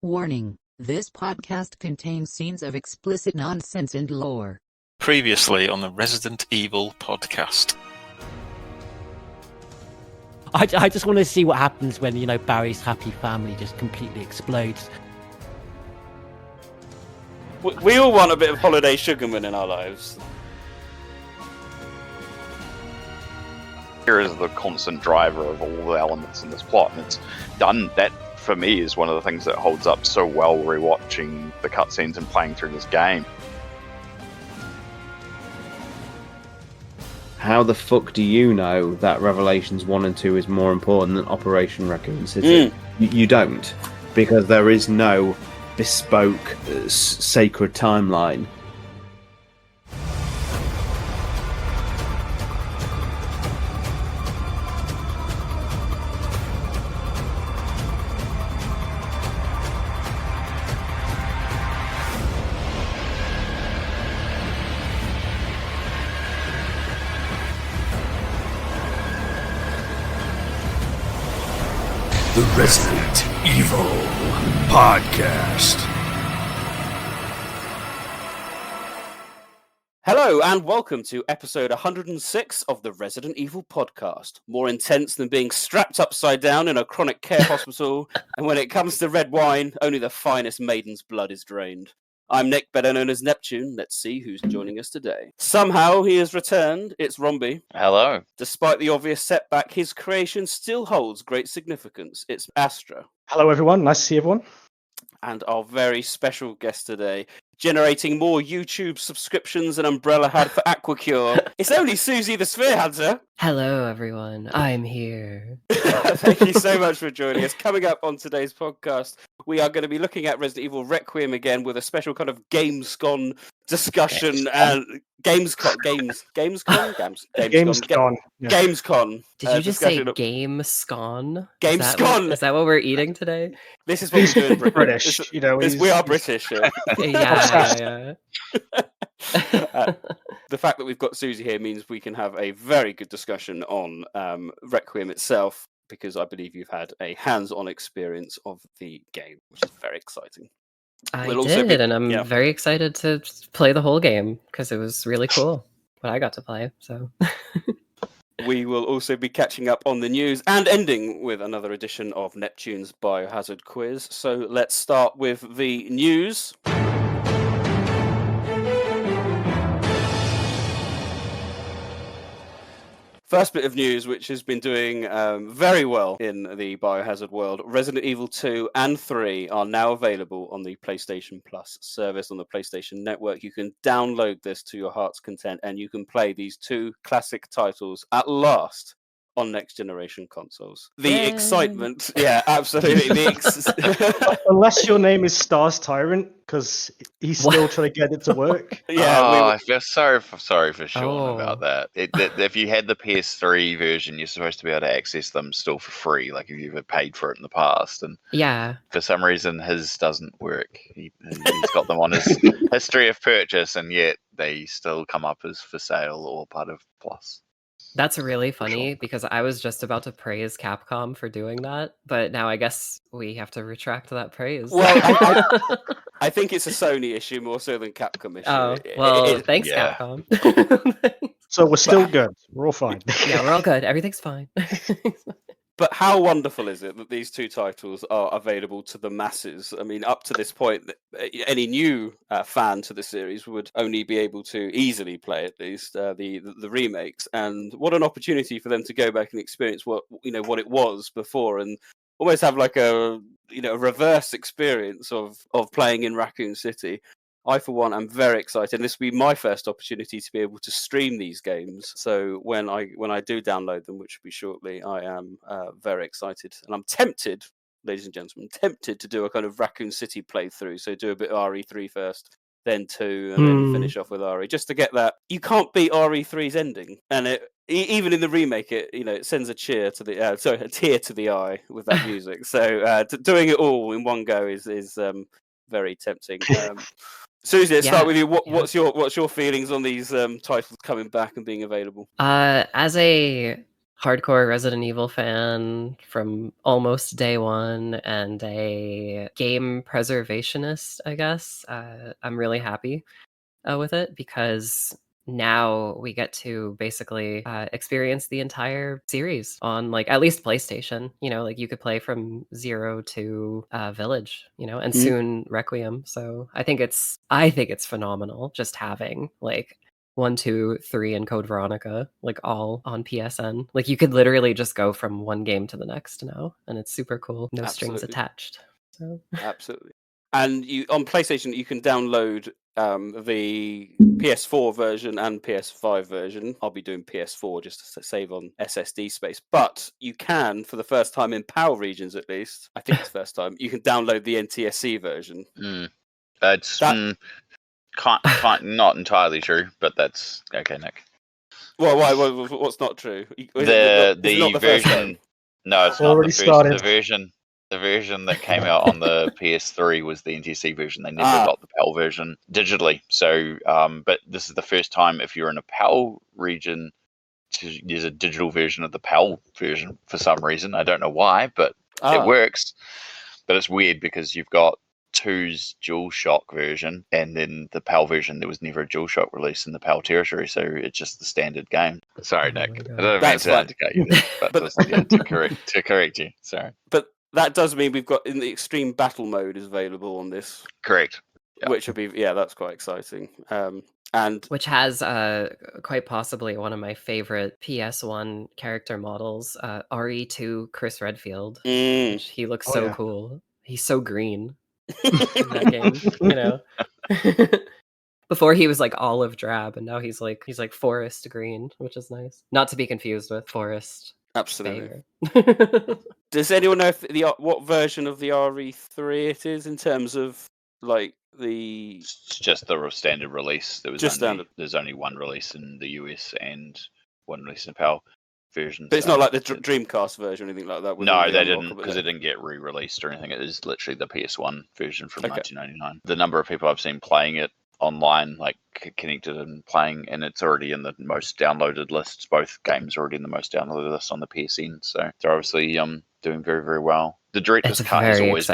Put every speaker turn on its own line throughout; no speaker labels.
Warning, this podcast contains scenes of explicit nonsense and lore.
Previously on the Resident Evil podcast.
I just want to see what happens when, Barry's happy family just completely explodes.
We all want a bit of holiday sugarman in our lives.
Here is the constant driver of all the elements in this plot, and it's done. That, for me, is one of the things that holds up so well rewatching the cutscenes and playing through this game.
How the fuck do you know that Revelations 1 and 2 is more important than Operation Raccoon City? You don't, because there is no bespoke, sacred timeline.
The Resident Evil Podcast.
Hello and welcome to episode 106 of the Resident Evil Podcast. More intense than being strapped upside down in a chronic care hospital, and when it comes to red wine, only the finest maiden's blood is drained. I'm Nick, better known as Neptune. Let's see who's joining us today. Somehow he has returned. It's Rombie.
Hello.
Despite the obvious setback, his creation still holds great significance. It's Astra.
Hello everyone, nice to see everyone.
And our very special guest today, generating more YouTube subscriptions than Umbrella had for Aquacure. It's only Suzi the Sphere Hunter.
Hello everyone, I'm here.
Thank you so much for joining us. Coming up on today's podcast, we are going to be looking at Resident Evil Requiem again with a special kind of Gamescom discussion and Gamescom.
Did you just say Gamescom?
Gamescom.
Is that what we're eating today?
This is what we're doing.
British,
we are British. Yeah.
Yeah.
The fact that we've got Suzi here means we can have a very good discussion on Requiem itself, because I believe you've had a hands-on experience of the game, which is very exciting.
I did, and I'm very excited to play the whole game, because it was really cool what I got to play. So
we will also be catching up on the news and ending with another edition of Neptune's Biohazard quiz. So let's start with the news. First bit of news, which has been doing very well in the Biohazard world. Resident Evil 2 and 3 are now available on the PlayStation Plus service on the PlayStation Network. You can download this to your heart's content, and you can play these two classic titles at last on next generation consoles. The excitement, yeah, absolutely.
Unless your name is Stars Tyrant, because he's still trying to get it to work.
I feel sorry for Sean about that. If you had the PS3 version, you're supposed to be able to access them still for free, like if you've paid for it in the past. And for some reason, his doesn't work. He's got them on his history of purchase, and yet they still come up as for sale or part of Plus.
that's really funny, because I was just about to praise Capcom for doing that, but now I guess we have to retract that praise.
Well, I think it's a Sony issue more so than Capcom issue.
Oh, well, thanks, Capcom.
So we're still good. We're all fine.
Yeah, we're all good. Everything's fine.
But how wonderful is it that these two titles are available to the masses? I mean, up to this point, any new fan to the series would only be able to easily play, at least, the remakes. And what an opportunity for them to go back and experience what it was before, and almost have like a reverse experience of playing in Raccoon City. I, for one, am very excited. This will be my first opportunity to be able to stream these games. So when I do download them, which will be shortly, I am very excited. And I'm tempted, ladies and gentlemen, to do a kind of Raccoon City playthrough. So do a bit of RE3 first, then 2, and then finish off with RE, just to get that. You can't beat RE3's ending. And even in the remake, it sends a tear to the eye with that music. So doing it all in one go is very tempting. Suzi, let's start with you. What's your feelings on these titles coming back and being available?
As a hardcore Resident Evil fan from almost day one and a game preservationist, I guess. I'm really happy with it because now we get to basically experience the entire series on like at least PlayStation. Like you could play from 0 to Village, and soon Requiem. So I think it's phenomenal just having like 1, 2, 3 and Code Veronica like all on PSN. Like you could literally just go from one game to the next now, and it's super cool. No strings attached. So
absolutely. And you on PlayStation you can download the PS4 version and PS5 version. I'll be doing PS4 just to save on SSD space. But you can, for the first time in PAL regions at least, I think it's the first time, you can download the NTSC version.
That's not entirely true, but that's okay, Nick.
Well, what's not true?
The version. No, it's not the version. The version that came out on the PS3 was the NTSC version. They never got the PAL version digitally. So, but this is the first time if you're in a PAL region, there's a digital version of the PAL version for some reason. I don't know why, but it works. But it's weird because you've got 2's DualShock version, and then the PAL version, there was never a DualShock release in the PAL territory, so it's just the standard game. Sorry, Nick. I don't mean to cut you there, but to correct you. Sorry.
But that does mean we've got in the extreme battle mode is available on this.
Correct.
Yep. Which would be that's quite exciting. And
which has quite possibly one of my favorite PS1 character models, RE2 Chris Redfield. He looks so cool. He's so green in that game, Before he was like olive drab, and now he's like forest green, which is nice. Not to be confused with Forest.
Absolutely. Does anyone know if what version of the RE3 it is in terms of like the?
It's just the standard release. There's only one release in the US and one release in PAL version.
But it's not like the Dreamcast version or anything like that.
No, they didn't, because it didn't get re-released or anything. It is literally the PS1 version from 1999. The number of people I've seen playing it online, like connected and playing, and it's already in the most downloaded lists. Both games are already in the most downloaded list on the PSN, so they're obviously doing very, very well. The Director's Cut has always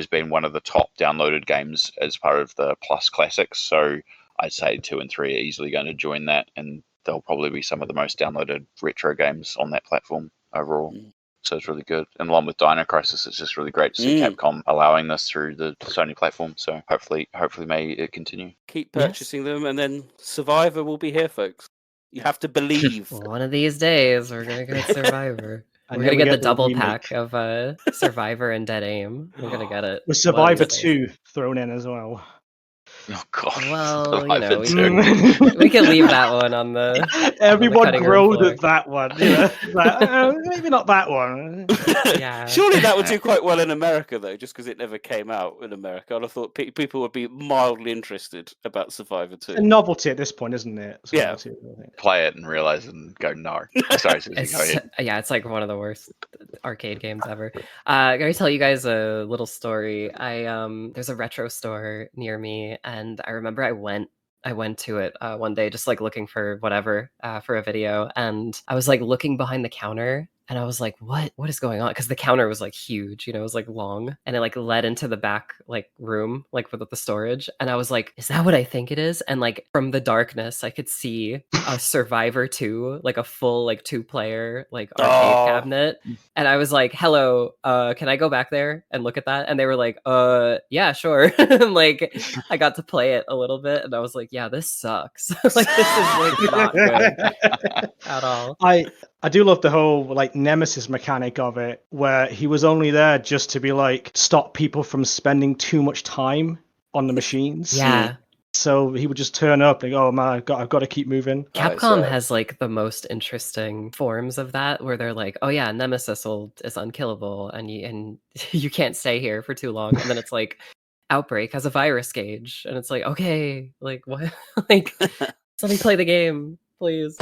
been one of the top downloaded games as part of the Plus Classics, so I'd say 2 and 3 are easily going to join that, and they'll probably be some of the most downloaded retro games on that platform overall. So it's really good. And along with Dino Crisis, it's just really great to see Capcom allowing this through the Sony platform. So hopefully may it continue.
Keep purchasing them, and then Survivor will be here, folks. You have to believe.
One of these days, we're going to get Survivor. We're going to get the double pack of Survivor and Dead Aim. We're going to get it.
With Survivor 2 thrown in as well.
Oh god!
Well, we can leave that one on the.
Everyone groaned at that one. Maybe not that one.
Yeah.
Surely that would do quite well in America, though, just because it never came out in America. I'd have thought people would be mildly interested about Survivor 2.
A novelty at this point, isn't it?
Survivor
2, I think.
Play it and realize and go no. Sorry, Susie, go ahead.
Yeah, it's like one of the worst arcade games ever. I'm gonna tell you guys a little story. There's a retro store near me. And I remember I went to it one day, just like looking for whatever for a video. And I was like looking behind the counter, and I was like, what is going on? Because the counter was like huge, it was like long, and it like led into the back like room, like with the storage. And I was like, is that what I think it is? And like from the darkness, I could see a Survivor 2, like a full like 2-player like arcade cabinet. And I was like, hello, can I go back there and look at that? And they were like, yeah, sure. And like I got to play it a little bit, and I was like, yeah, this sucks. Like this is like not good at all.
I do love the whole like nemesis mechanic of it, where he was only there just to be like stop people from spending too much time on the machines.
Yeah.
So he would just turn up and go, oh man, I've got to keep moving.
Capcom has like the most interesting forms of that, where they're like, oh yeah, Nemesis is unkillable, and you can't stay here for too long. And then it's like Outbreak has a virus gauge, and it's like, okay, like what? Like let me play the game, please.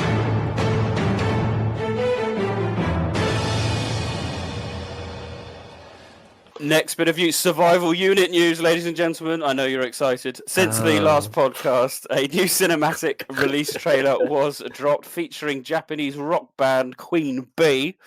Next bit of survival unit news, ladies and gentlemen. I know you're excited. Since the last podcast, a new cinematic release trailer was dropped featuring Japanese rock band Queen Bee.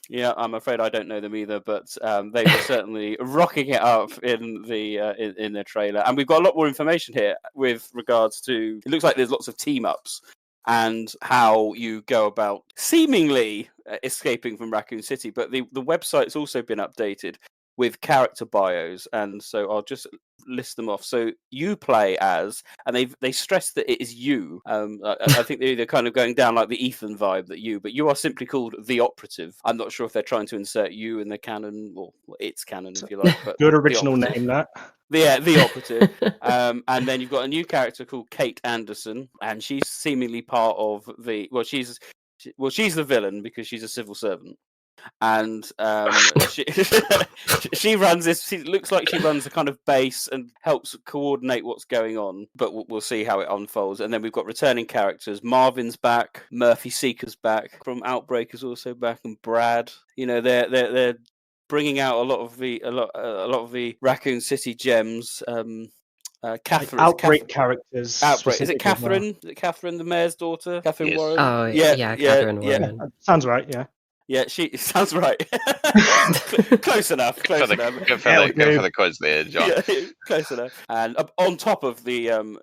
Yeah, I'm afraid I don't know them either, but they were certainly rocking it up in the trailer. And we've got a lot more information here with regards to. It looks like there's lots of team ups and how you go about seemingly escaping from Raccoon City. But the website's also been updated with character bios, and so I'll just list them off. So you play as, and they stress that it is you. I think they're kind of going down like the Ethan vibe but you are simply called the Operative. I'm not sure if they're trying to insert you in the canon or its canon, if you like. But
good original name, that.
Yeah, the Operative. And then you've got a new character called Kate Anderson, and she's seemingly part of the. She's the villain because she's a civil servant. And she runs this. She looks like she runs a kind of base and helps coordinate what's going on. But we'll see how it unfolds. And then we've got returning characters. Marvin's back. Murphy Seeker's back. From Outbreak is also back, and Brad. You know, they're bringing out a lot of the Raccoon City gems. Catherine,
Outbreak characters.
Outbreak. Is it Catherine? Is it Catherine, the mayor's daughter? Catherine
Yes.
Warren.
Oh yeah, Catherine Warren.
Yeah, sounds right. Yeah.
Yeah, she sounds right. Close enough.
Go for the quiz there, John.
Yeah, close enough. And on top of the, who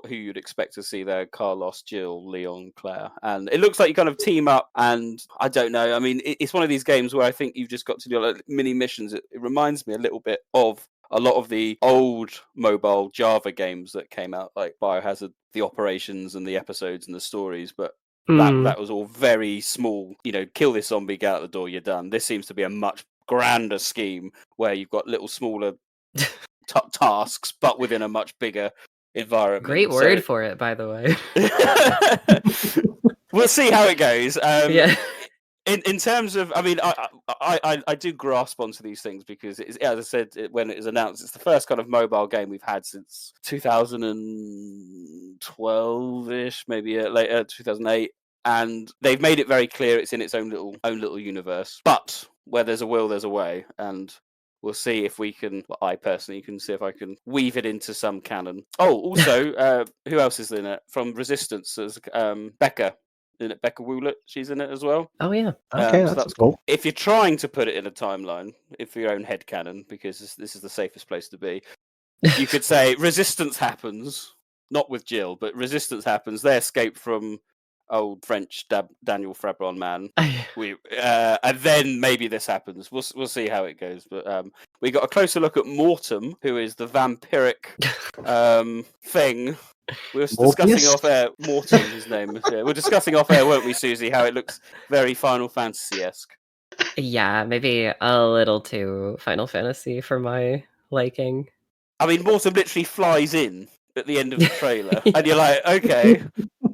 you'd expect to see there, Carlos, Jill, Leon, Claire, and it looks like you kind of team up. And I don't know. I mean, it's one of these games where I think you've just got to do like mini missions. It reminds me a little bit of a lot of the old mobile Java games that came out, like Biohazard, the operations and the episodes and the stories, but. That was all very small. You know, kill this zombie, get out the door, you're done. This seems to be a much grander scheme where you've got little smaller tasks, but within a much bigger environment.
Great word for it, by the way.
We'll see how it goes.
Yeah.
In terms of, I mean, I do grasp onto these things because, as I said, when it was announced, it's the first kind of mobile game we've had since 2012-ish, maybe later, 2008. And they've made it very clear it's in its own little universe. But where there's a will, there's a way, and we'll see if we can. Well, I personally can see if I can weave it into some canon. Oh, also, who else is in it from Resistance? There's Becca. In it, Becca Woolett, she's in it as well.
Oh yeah.
Okay,
so
that's cool.
If you're trying to put it in a timeline, if your own headcanon, because this is the safest place to be, you could say Resistance happens, not with Jill, but Resistance happens. They escape from old French Daniel Frebron man. And then maybe this happens. We'll see how it goes. But we got a closer look at Mortem, who is the vampiric thing. We were discussing off air. Mortem, his name. Yeah, we're discussing off air, weren't we, Susie? How it looks very Final Fantasy-esque.
Yeah, maybe a little too Final Fantasy for my liking.
I mean, Mortem literally flies in at the end of the trailer, and you're like, okay,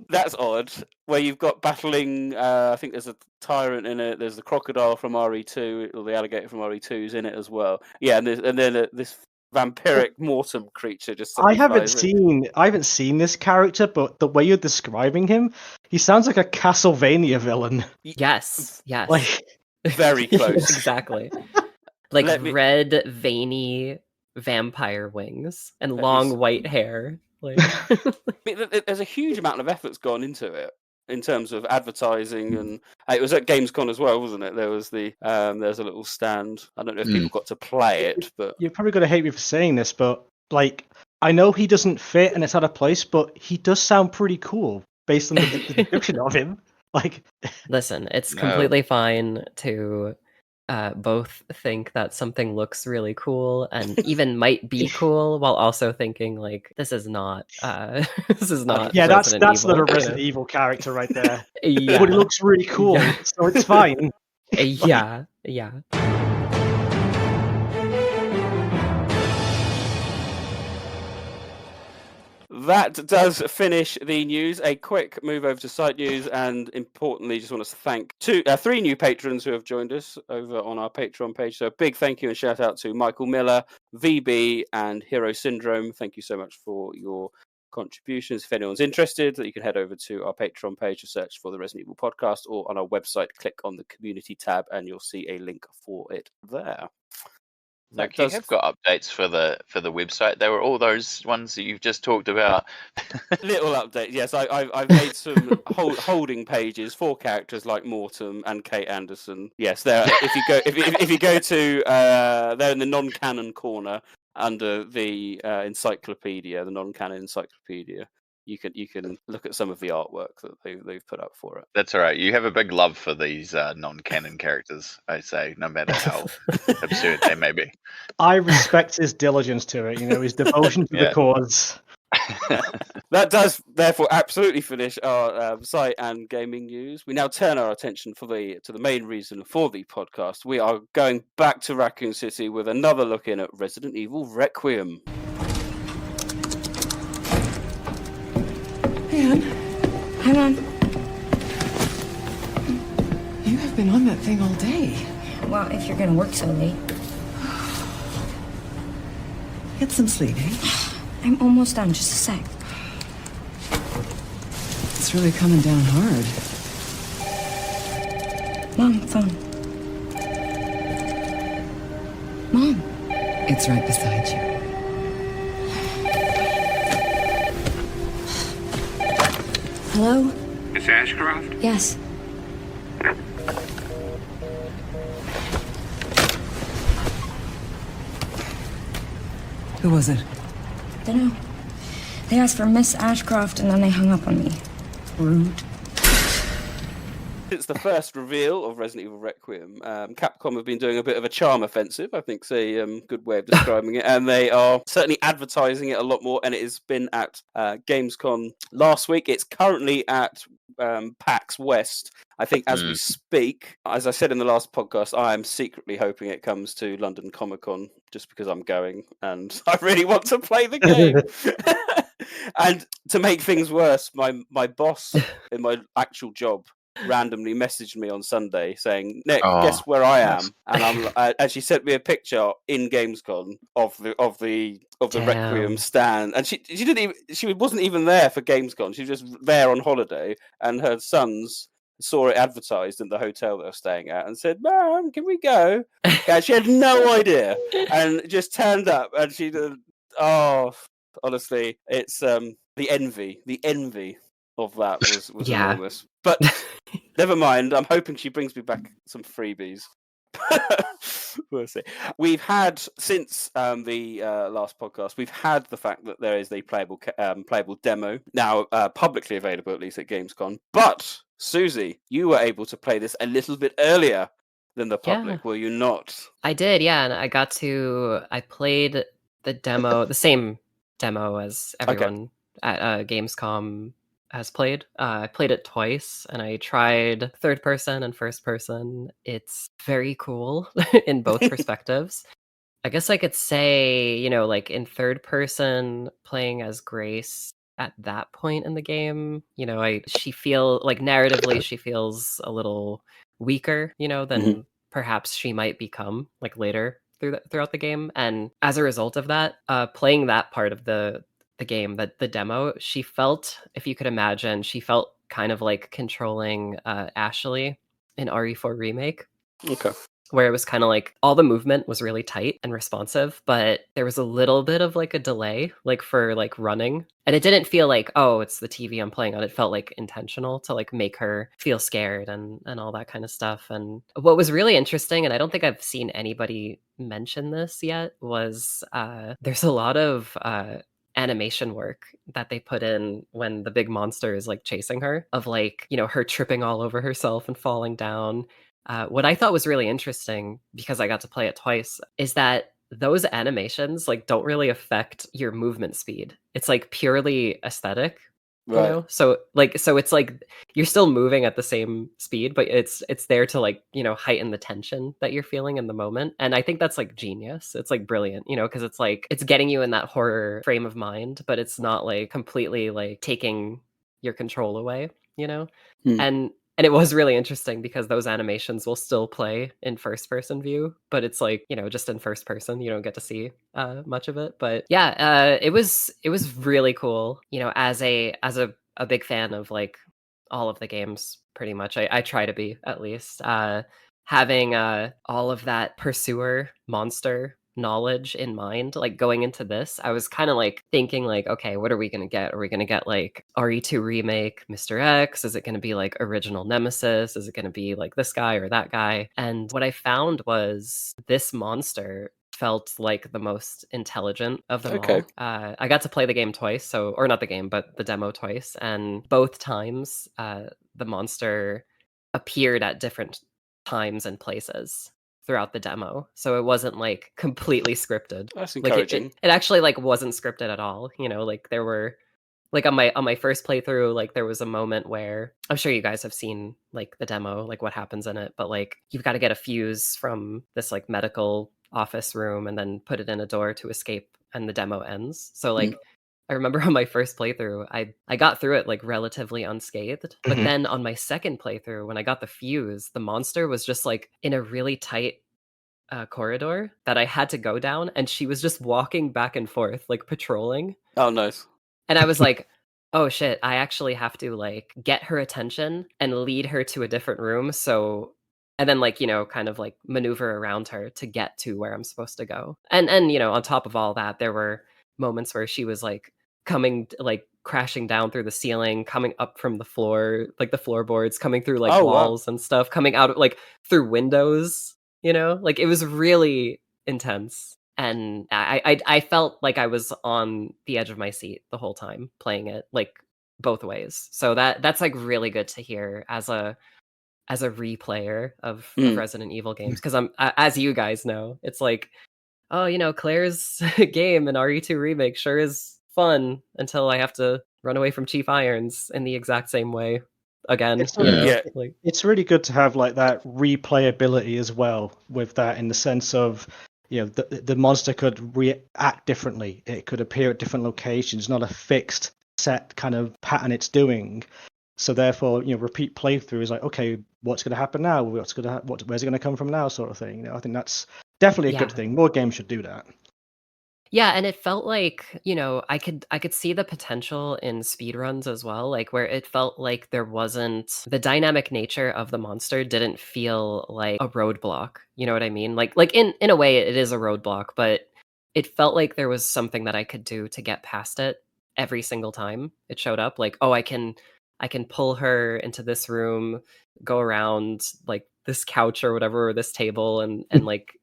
that's odd. Where you've got battling, I think there's a tyrant in it. There's the crocodile from RE2, or the alligator from RE2's in it as well. Yeah, and then this vampiric Mortem creature just.
I haven't seen this character, but the way you're describing him, he sounds like a Castlevania villain.
Yes.
Like
very close.
Exactly. Like red, veiny vampire wings and long white hair. Like
there's a huge amount of effort's gone into it in terms of advertising, and it was at Gamescom as well, wasn't it? There was there's a little stand. I don't know if people got to play it, but
you're probably gonna hate me for saying this, but like I know he doesn't fit and it's out of place, but he does sound pretty cool based on the description of him. Like,
listen, it's completely fine to both think that something looks really cool and even might be cool, while also thinking like this is not. Yeah,
that's the Resident Evil character right there.
Yeah,
but it looks really cool, so it's fine.
Yeah.
That does finish the news. A quick move over to site news, and importantly, just want to thank three new patrons who have joined us over on our Patreon page. So a big thank you and shout out to Michael Miller, VB, and Hero Syndrome. Thank you so much for your contributions. If anyone's interested, you can head over to our Patreon page to search for the Resident Evil podcast, or on our website, click on the community tab, and you'll see a link for it there.
Look, you have got updates for the website. They were all those ones that you've just talked about.
Little update. Yes, I've made some holding pages for characters like Mortem and Kate Anderson. Yes, there. If you go to they're in the non-canon corner under the encyclopedia, the non-canon encyclopedia. You can look at some of the artwork that they've put up for it.
That's all right. You have a big love for these non-canon characters, I say, no matter how absurd they may be.
I respect his diligence to it, his devotion to the cause.
That does therefore absolutely finish our site and gaming news. We now turn our attention to the main reason for the podcast. We are going back to Raccoon City with another look in at Resident Evil Requiem.
Man, hang on. You have been on that thing all day.
Well, if you're gonna work so late.
Get some sleep, eh?
I'm almost done, just a sec.
It's really coming down hard.
Mom, phone. Mom.
It's right beside you.
Hello?
Miss Ashcroft?
Yes.
Who was it?
Dunno. They asked for Miss Ashcroft and then they hung up on me.
Rude.
Since the first reveal of Resident Evil Requiem, Capcom have been doing a bit of a charm offensive, I think is a good way of describing it, and they are certainly advertising it a lot more, and it has been at Gamescom last week. It's currently at PAX West, I think, as we speak. As I said in the last podcast, I am secretly hoping it comes to London Comic Con, just because I'm going, and I really want to play the game. And to make things worse, my boss in my actual job randomly messaged me on Sunday saying, "Nick, guess where I am?" And and she sent me a picture in Gamescom of the Requiem stand, and she wasn't even there for Gamescom. She was just there on holiday, and her sons saw it advertised in the hotel they were staying at and said, "Mom, can we go?" And she had no idea and just turned up, and she did. Oh, honestly, it's the envy of that was enormous. But never mind. I'm hoping she brings me back some freebies. We'll see. We've had since the last podcast. We've had the fact that there is a playable demo now publicly available, at least at Gamescom. But Suzi, you were able to play this a little bit earlier than the public, were you not?
I did, yeah, and I played the demo, the same demo as everyone at Gamescom has played. I played it twice, and I tried third person and first person. It's very cool in both perspectives. I guess I could say, like in third person, playing as Grace at that point in the game, she feel like narratively she feels a little weaker, than perhaps she might become like later throughout the game. And as a result of that, playing that part of the game, that the demo, she felt, if you could imagine, she felt kind of like controlling Ashley in RE4 Remake.
Okay.
Where it was kind of like all the movement was really tight and responsive, but there was a little bit of like a delay, like for like running. And it didn't feel like, oh, it's the TV I'm playing on. It felt like intentional to like make her feel scared and all that kind of stuff. And what was really interesting, and I don't think I've seen anybody mention this yet, was there's a lot of animation work that they put in when the big monster is like chasing her, of like, her tripping all over herself and falling down. What I thought was really interesting, because I got to play it twice, is that those animations like don't really affect your movement speed. It's like purely aesthetic,
right?
So it's like you're still moving at the same speed, but it's there to like, heighten the tension that you're feeling in the moment. And I think that's like genius. It's like brilliant, because it's like it's getting you in that horror frame of mind, but it's not like completely like taking your control away, And it was really interesting because those animations will still play in first person view, but it's like, just in first person, you don't get to see much of it. But yeah, it was really cool, as a big fan of like all of the games, pretty much. I try to be, at least. Having all of that pursuer monster knowledge in mind, like going into this, I was kind of like thinking like, okay, what are we gonna get? Are we gonna get like RE2 remake Mr. X? Is it gonna be like original Nemesis? Is it gonna be like this guy or that guy? And what I found was this monster felt like the most intelligent of them all. I got to play the game twice, or not the game, but the demo twice, and both times the monster appeared at different times and places throughout the demo, so it wasn't like completely scripted.
That's encouraging.
Like it actually like wasn't scripted at all. Like there were like on my first playthrough, like there was a moment where I'm sure you guys have seen like the demo, like what happens in it, but like you've got to get a fuse from this like medical office room and then put it in a door to escape, and the demo ends. So like I remember on my first playthrough, I got through it like relatively unscathed, but then on my second playthrough, when I got the fuse, the monster was just like in a really tight corridor that I had to go down, and she was just walking back and forth like patrolling.
Oh, nice.
And I was like, oh shit, I actually have to like get her attention and lead her to a different room. And then like, kind of like maneuver around her to get to where I'm supposed to go. And on top of all that, there were moments where she was like coming, like crashing down through the ceiling, coming up from the floor, like the floorboards, coming through like walls and stuff, coming out like through windows, like it was really intense. And I felt like I was on the edge of my seat the whole time playing it, like both ways. So that's like really good to hear as a replayer of Resident Evil games, because I'm, as you guys know, it's like, oh, Claire's game in RE2 remake sure is fun until I have to run away from Chief Irons in the exact same way again.
It's really good to have like that replayability as well with that, in the sense of the monster could react differently. It could appear at different locations, not a fixed set kind of pattern it's doing. So therefore, repeat playthrough is like, okay, what's going to happen now? Where's it going to come from now? Sort of thing. I think that's definitely a good thing. More games should do that.
Yeah, and it felt like, I could see the potential in speedruns as well, like where it felt like there wasn't, the dynamic nature of the monster didn't feel like a roadblock. You know what I mean? Like in a way it is a roadblock, but it felt like there was something that I could do to get past it every single time it showed up. Like, oh, I can pull her into this room, go around like this couch or whatever, or this table, and like,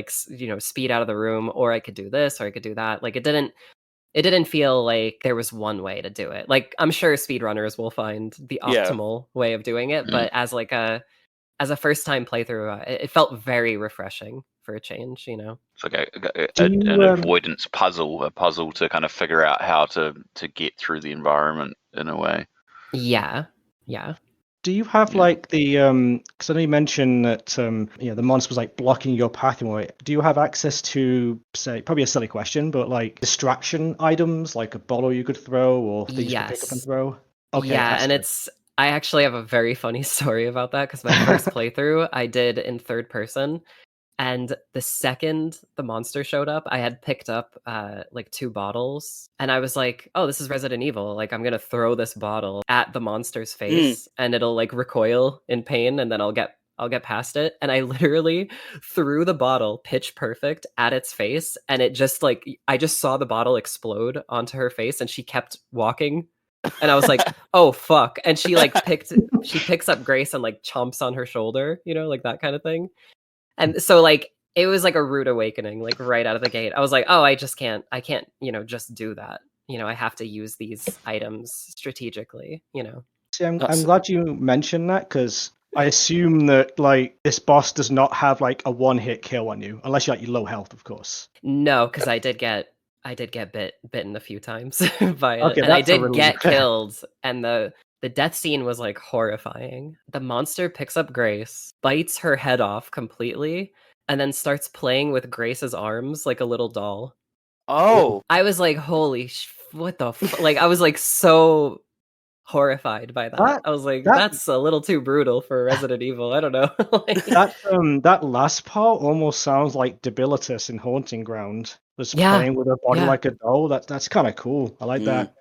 speed out of the room, or I could do this, or I could do that. Like it didn't feel like there was one way to do it. Like I'm sure speedrunners will find the optimal way of doing it, but as a first time playthrough, it felt very refreshing for a change.
It's like an avoidance puzzle, a puzzle to kind of figure out how to get through the environment in a way.
Yeah.
Do you have like the because I know you mentioned that the monster was like blocking your pathway. Do you have access to, say, probably a silly question, but like distraction items, like a bottle you could throw or things you could pick up and throw? Okay,
yeah, and I actually have a very funny story about that, because my first playthrough I did in third person, and the second the monster showed up, I had picked up like 2 bottles, and I was like, oh, this is Resident Evil. Like I'm gonna throw this bottle at the monster's face and it'll like recoil in pain, and then I'll get past it. And I literally threw the bottle pitch perfect at its face, and it just like, I just saw the bottle explode onto her face, and she kept walking. And I was like, oh fuck. And she like picks up Grace and like chomps on her shoulder, like that kind of thing. And so like it was like a rude awakening, like right out of the gate. I was like, oh, I can't, just do that. I have to use these items strategically,
See, I'm glad you mentioned that, because I assume that like this boss does not have like a one-hit kill on you, unless you're like low health, of course.
No, because I did get bitten a few times by it, and I did get killed, and the death scene was like horrifying. The monster picks up Grace, bites her head off completely, and then starts playing with Grace's arms like a little doll.
Oh,
I was like, holy what the like I was like so horrified by that. I was like, that's a little too brutal for Resident Evil. I don't know.
that last part almost sounds like Debilitus in Haunting Ground. Just playing with her body like a doll. That's kind of cool. I like that.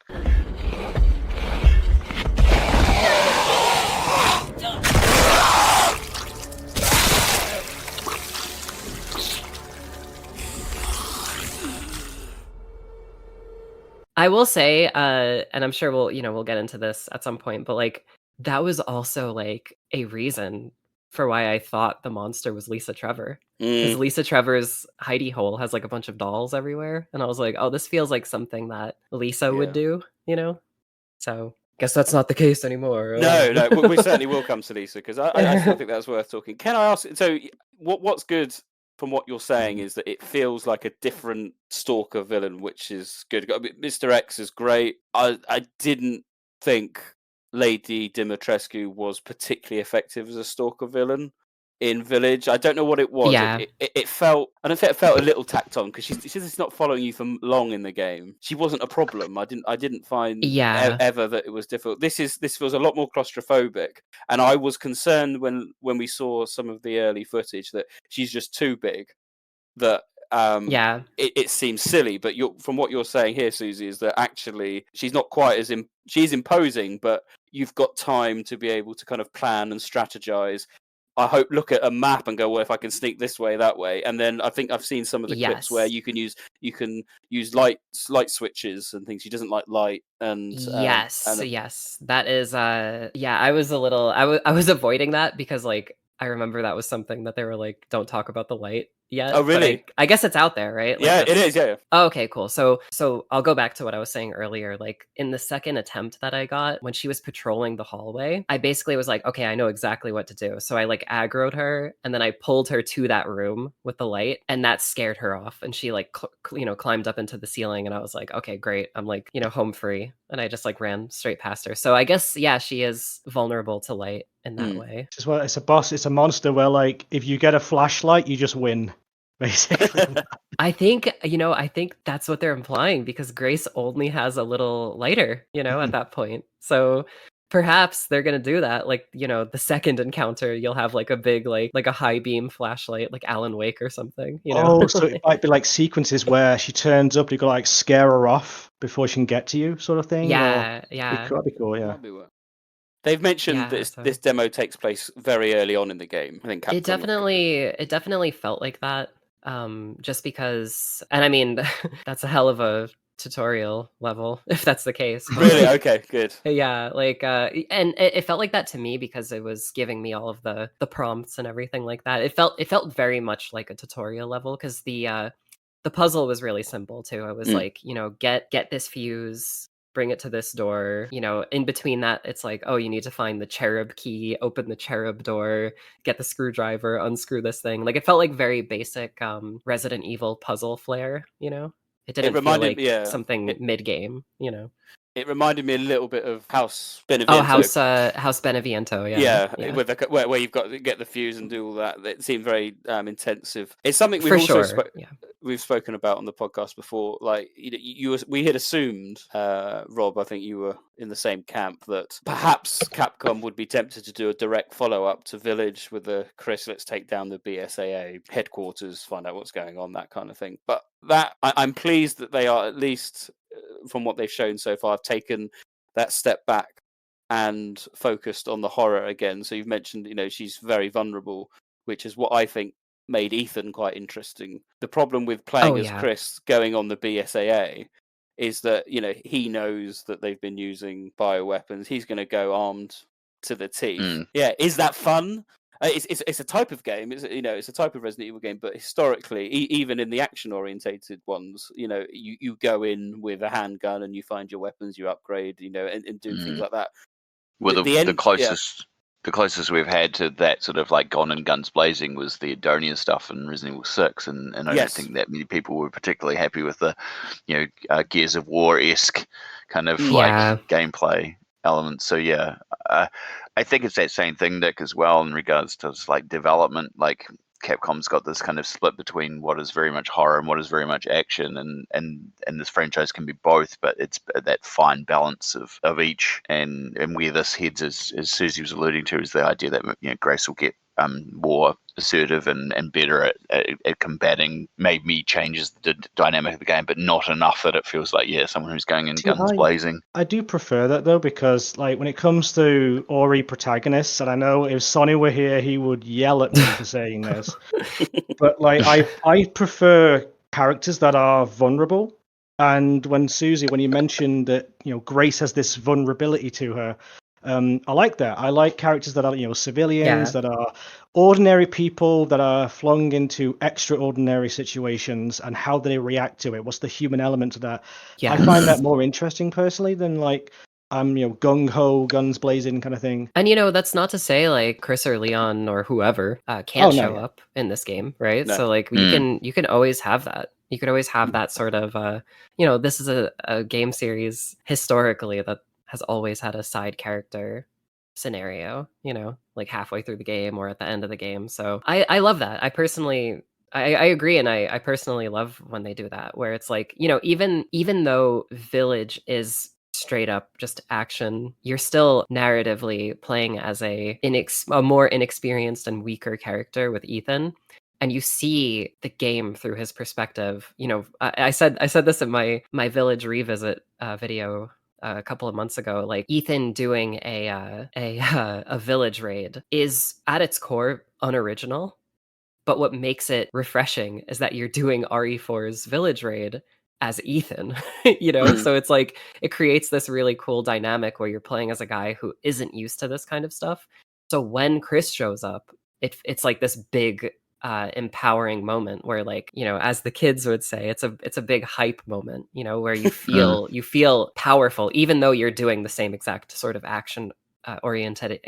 I will say, and I'm sure we'll get into this at some point, but like that was also like a reason for why I thought the monster was Lisa Trevor. Because Lisa Trevor's hidey hole has like a bunch of dolls everywhere. And I was like, oh, this feels like something that Lisa would do, So guess that's not the case anymore.
No, we certainly will come to Lisa, because I still think that's worth talking. Can I ask, so what's good from what you're saying is that it feels like a different Stalker villain, which is good. Mr. X is great. I didn't think Lady Dimitrescu was particularly effective as a Stalker villain in Village. I don't know what it was.
Yeah.
It felt, I don't think it felt a little tacked on, because she's not following you for long in the game. She wasn't a problem. I didn't find ever that it was difficult. This feels a lot more claustrophobic, and I was concerned when we saw some of the early footage that she's just too big. That it seems silly, but from what you're saying here, Susie, is that actually she's not quite as she's imposing, but you've got time to be able to kind of plan and strategize. I hope look at a map and go, well, if I can sneak this way, that way, and then I think I've seen some of the clips where you can use light switches and things. She doesn't like light, and
yes, that is I was a little I was avoiding that because like I remember that was something that they were like, don't talk about the light yet.
Oh, really?
I guess it's out there, right? Like,
yeah, it is. Yeah.
Oh, okay, cool. So I'll go back to what I was saying earlier. Like in the second attempt that I got when she was patrolling the hallway, I basically was like, okay, I know exactly what to do. So I like aggroed her, and then I pulled her to that room with the light, and that scared her off. And she like climbed up into the ceiling, and I was like, okay, great. I'm like home free, and I just like ran straight past her. So I guess she is vulnerable to light in that way.
Well, it's a boss. It's a monster where like if you get a flashlight, you just win. Basically.
I think that's what they're implying, because Grace only has a little lighter, at that point. So perhaps they're gonna do that. Like, the second encounter, you'll have like a big like a high beam flashlight, like Alan Wake or something.
Oh, so it might be like sequences where she turns up, you gotta like scare her off before she can get to you, sort of thing.
Yeah.
That'd be cool. Yeah.
They've mentioned this demo takes place very early on in the game. I think Capcom
it definitely felt like that. Just because, and I mean, that's a hell of a tutorial level if that's the case.
Really? Okay, good.
Yeah, like and it felt like that to me because it was giving me all of the prompts and everything like that. It felt very much like a tutorial level, because the puzzle was really simple too. It was like, get this fuse, bring it to this door. In between that, it's like, oh, you need to find the cherub key, open the cherub door, get the screwdriver, unscrew this thing. Like, it felt like very basic Resident Evil puzzle flair. It didn't feel like something mid-game.
It reminded me a little bit of House Beneviento.
Oh, House Beneviento, yeah.
Yeah. With where you've got to get the fuse and do all that. It seemed very intensive. It's something we've spoken about on the podcast before. Like, we had assumed, Rob, I think you were in the same camp, that perhaps Capcom would be tempted to do a direct follow-up to Village with the Chris, let's take down the BSAA headquarters, find out what's going on, that kind of thing. But I'm pleased that they are, at least from what they've shown so far, have taken that step back and focused on the horror again. So you've mentioned, she's very vulnerable, which is what I think made Ethan quite interesting. The problem with playing as Chris going on the BSAA is that, he knows that they've been using bioweapons. He's going to go armed to the teeth. Yeah, is that fun? It's a type of game. It's a type of Resident Evil game, but historically, even in the action-orientated ones, you go in with a handgun and you find your weapons, you upgrade, and do things like that.
Well, the closest we've had to that sort of like gone in guns blazing was the Adonia stuff in Resident Evil 6, and I don't think that many people were particularly happy with the, Gears of War-esque kind of like gameplay elements. So I think it's that same thing, Nick, as well, in regards to like development. Like, Capcom's got this kind of split between what is very much horror and what is very much action, and this franchise can be both, but it's that fine balance of each. And where this heads, as Susie was alluding to, is the idea that Grace will get more assertive and better at combating. Maybe changes the dynamic of the game, but not enough that it feels like someone who's going in guns blazing.
I do prefer that though, because like when it comes to Ori protagonists, and I know if Sonny were here, he would yell at me for saying this, but like I prefer characters that are vulnerable. And when you mentioned that, Grace has this vulnerability to her, I like that. I like characters that are, civilians, that are ordinary people that are flung into extraordinary situations, and how they react to it. What's the human element to that?
Yeah.
I find that more interesting personally than like gung ho, guns blazing kind of thing.
And that's not to say like Chris or Leon or whoever can't show up in this game, right? So like you can always have that. You could always have that sort of this is a game series historically that has always had a side character scenario, like halfway through the game or at the end of the game. So I love that. I personally I agree, and I personally love when they do that, where it's like, even though Village is straight up just action, you're still narratively playing as a more inexperienced and weaker character with Ethan, and you see the game through his perspective. I said this in my Village revisit video a couple of months ago. Like, Ethan doing a Village raid is at its core unoriginal, but what makes it refreshing is that you're doing RE4's Village raid as Ethan, so it's like it creates this really cool dynamic where you're playing as a guy who isn't used to this kind of stuff. So when Chris shows up, it's like this big empowering moment where, like, as the kids would say, it's a big hype moment, where you feel powerful, even though you're doing the same exact sort of action orientated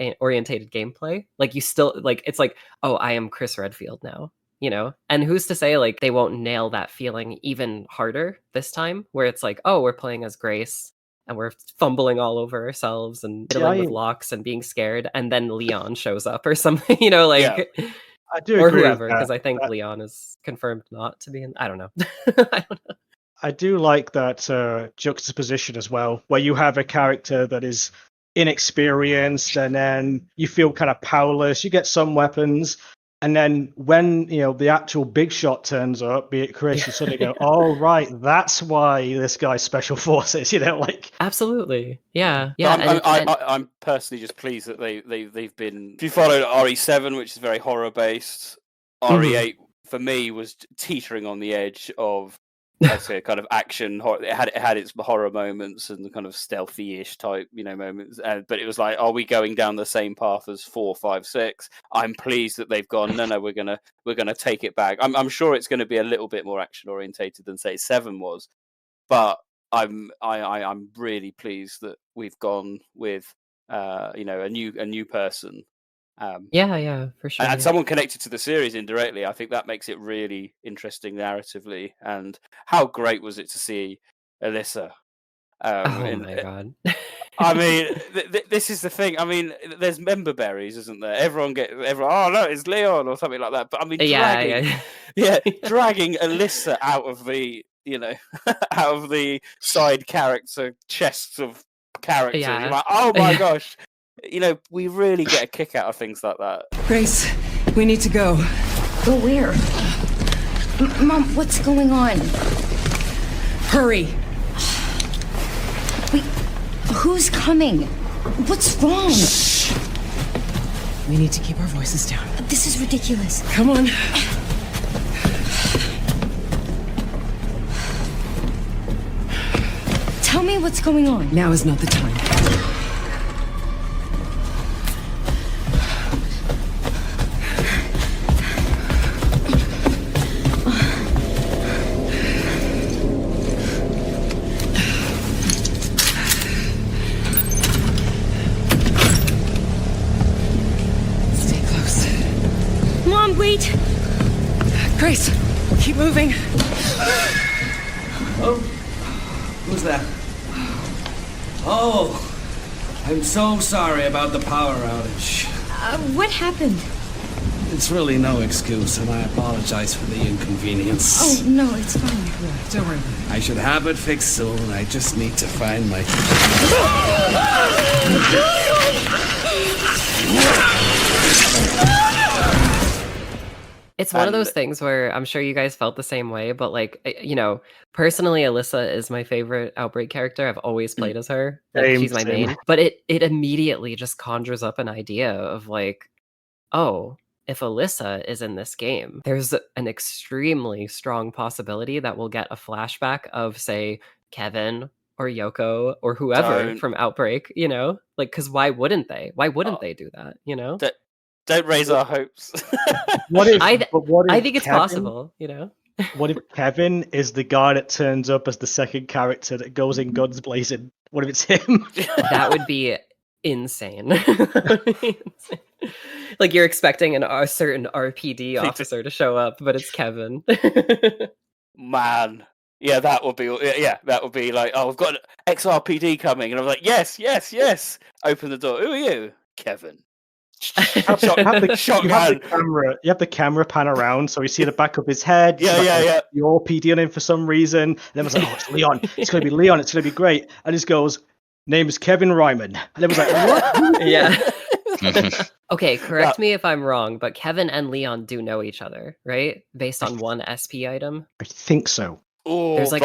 gameplay. Like, you still, like, it's like, oh, I am Chris Redfield now. And who's to say like they won't nail that feeling even harder this time, where it's like, oh, we're playing as Grace and we're fumbling all over ourselves and dealing with locks and being scared, and then Leon shows up or something,
I do
or
agree
whoever,
with that.
because I think Leon is confirmed not to be in. I don't know.
I do like that juxtaposition as well, where you have a character that is inexperienced, and then you feel kind of powerless. You get some weapons, and then when the actual big shot turns up, be it Chris, you suddenly go, "Oh right, that's why this guy's special forces." Like,
absolutely, yeah.
I'm personally just pleased that they've been. If you followed RE7, which is very horror based, RE8 for me was teetering on the edge of, I'd say, kind of action. It had its horror moments and the kind of stealthy-ish type, moments. But it was like, are we going down the same path as 4, 5, 6? I'm pleased that they've gone. No, we're gonna take it back. I'm sure it's going to be a little bit more action orientated than, say, 7 was, but I'm really pleased that we've gone with a new person.
Yeah, for sure.
And someone connected to the series indirectly. I think that makes it really interesting narratively. And how great was it to see Alyssa?
My god!
I mean, this is the thing. I mean, there's member berries, isn't there? Everyone. Oh no, it's Leon or something like that. But I mean, dragging Alyssa out of the out of the side character chests of characters.
Yeah.
You're like, oh my gosh. We really get a kick out of things like that.
Grace, we need to go.
Go where? Mom, what's going on?
Hurry.
Wait, who's coming? What's wrong?
Shh. We need to keep our voices down.
This is ridiculous.
Come on.
Tell me what's going on.
Now is not the time.
Wait!
Grace, keep moving.
Oh, who's that? Oh, I'm so sorry about the power outage.
What happened?
It's really no excuse, and I apologize for the inconvenience.
Oh, no, it's fine.
Yeah, don't worry. I should have it fixed soon. I just need to find my...
It's one of those things where I'm sure you guys felt the same way, but like, personally, Alyssa is my favorite Outbreak character. I've always played as her. She's my main. But it immediately just conjures up an idea of like, oh, if Alyssa is in this game, there's an extremely strong possibility that we'll get a flashback of, say, Kevin or Yoko or whoever from Outbreak, you know? Like, because why wouldn't they? Why wouldn't they do that, you know?
Don't raise our hopes.
I think it's possible, you know?
What if Kevin is the guy that turns up as the second character that goes in guns blazing? What if it's him?
That would be insane. Like, you're expecting a certain RPD officer to show up, but it's Kevin.
Man. Yeah, that would be like, oh, we've got an XRPD coming, and I'm like, yes. Open the door. Who are you? Kevin.
You have the camera pan around, so you see the back of his head.
Yeah.
Your PD on him for some reason. And then was like, oh, it's Leon. It's going to be Leon. It's going to be great. And he goes, name is Kevin Ryman. And it was like, what?
Yeah. Okay, correct me if I'm wrong, but Kevin and Leon do know each other, right? Based on one SP item?
I think so.
Oh,
there's like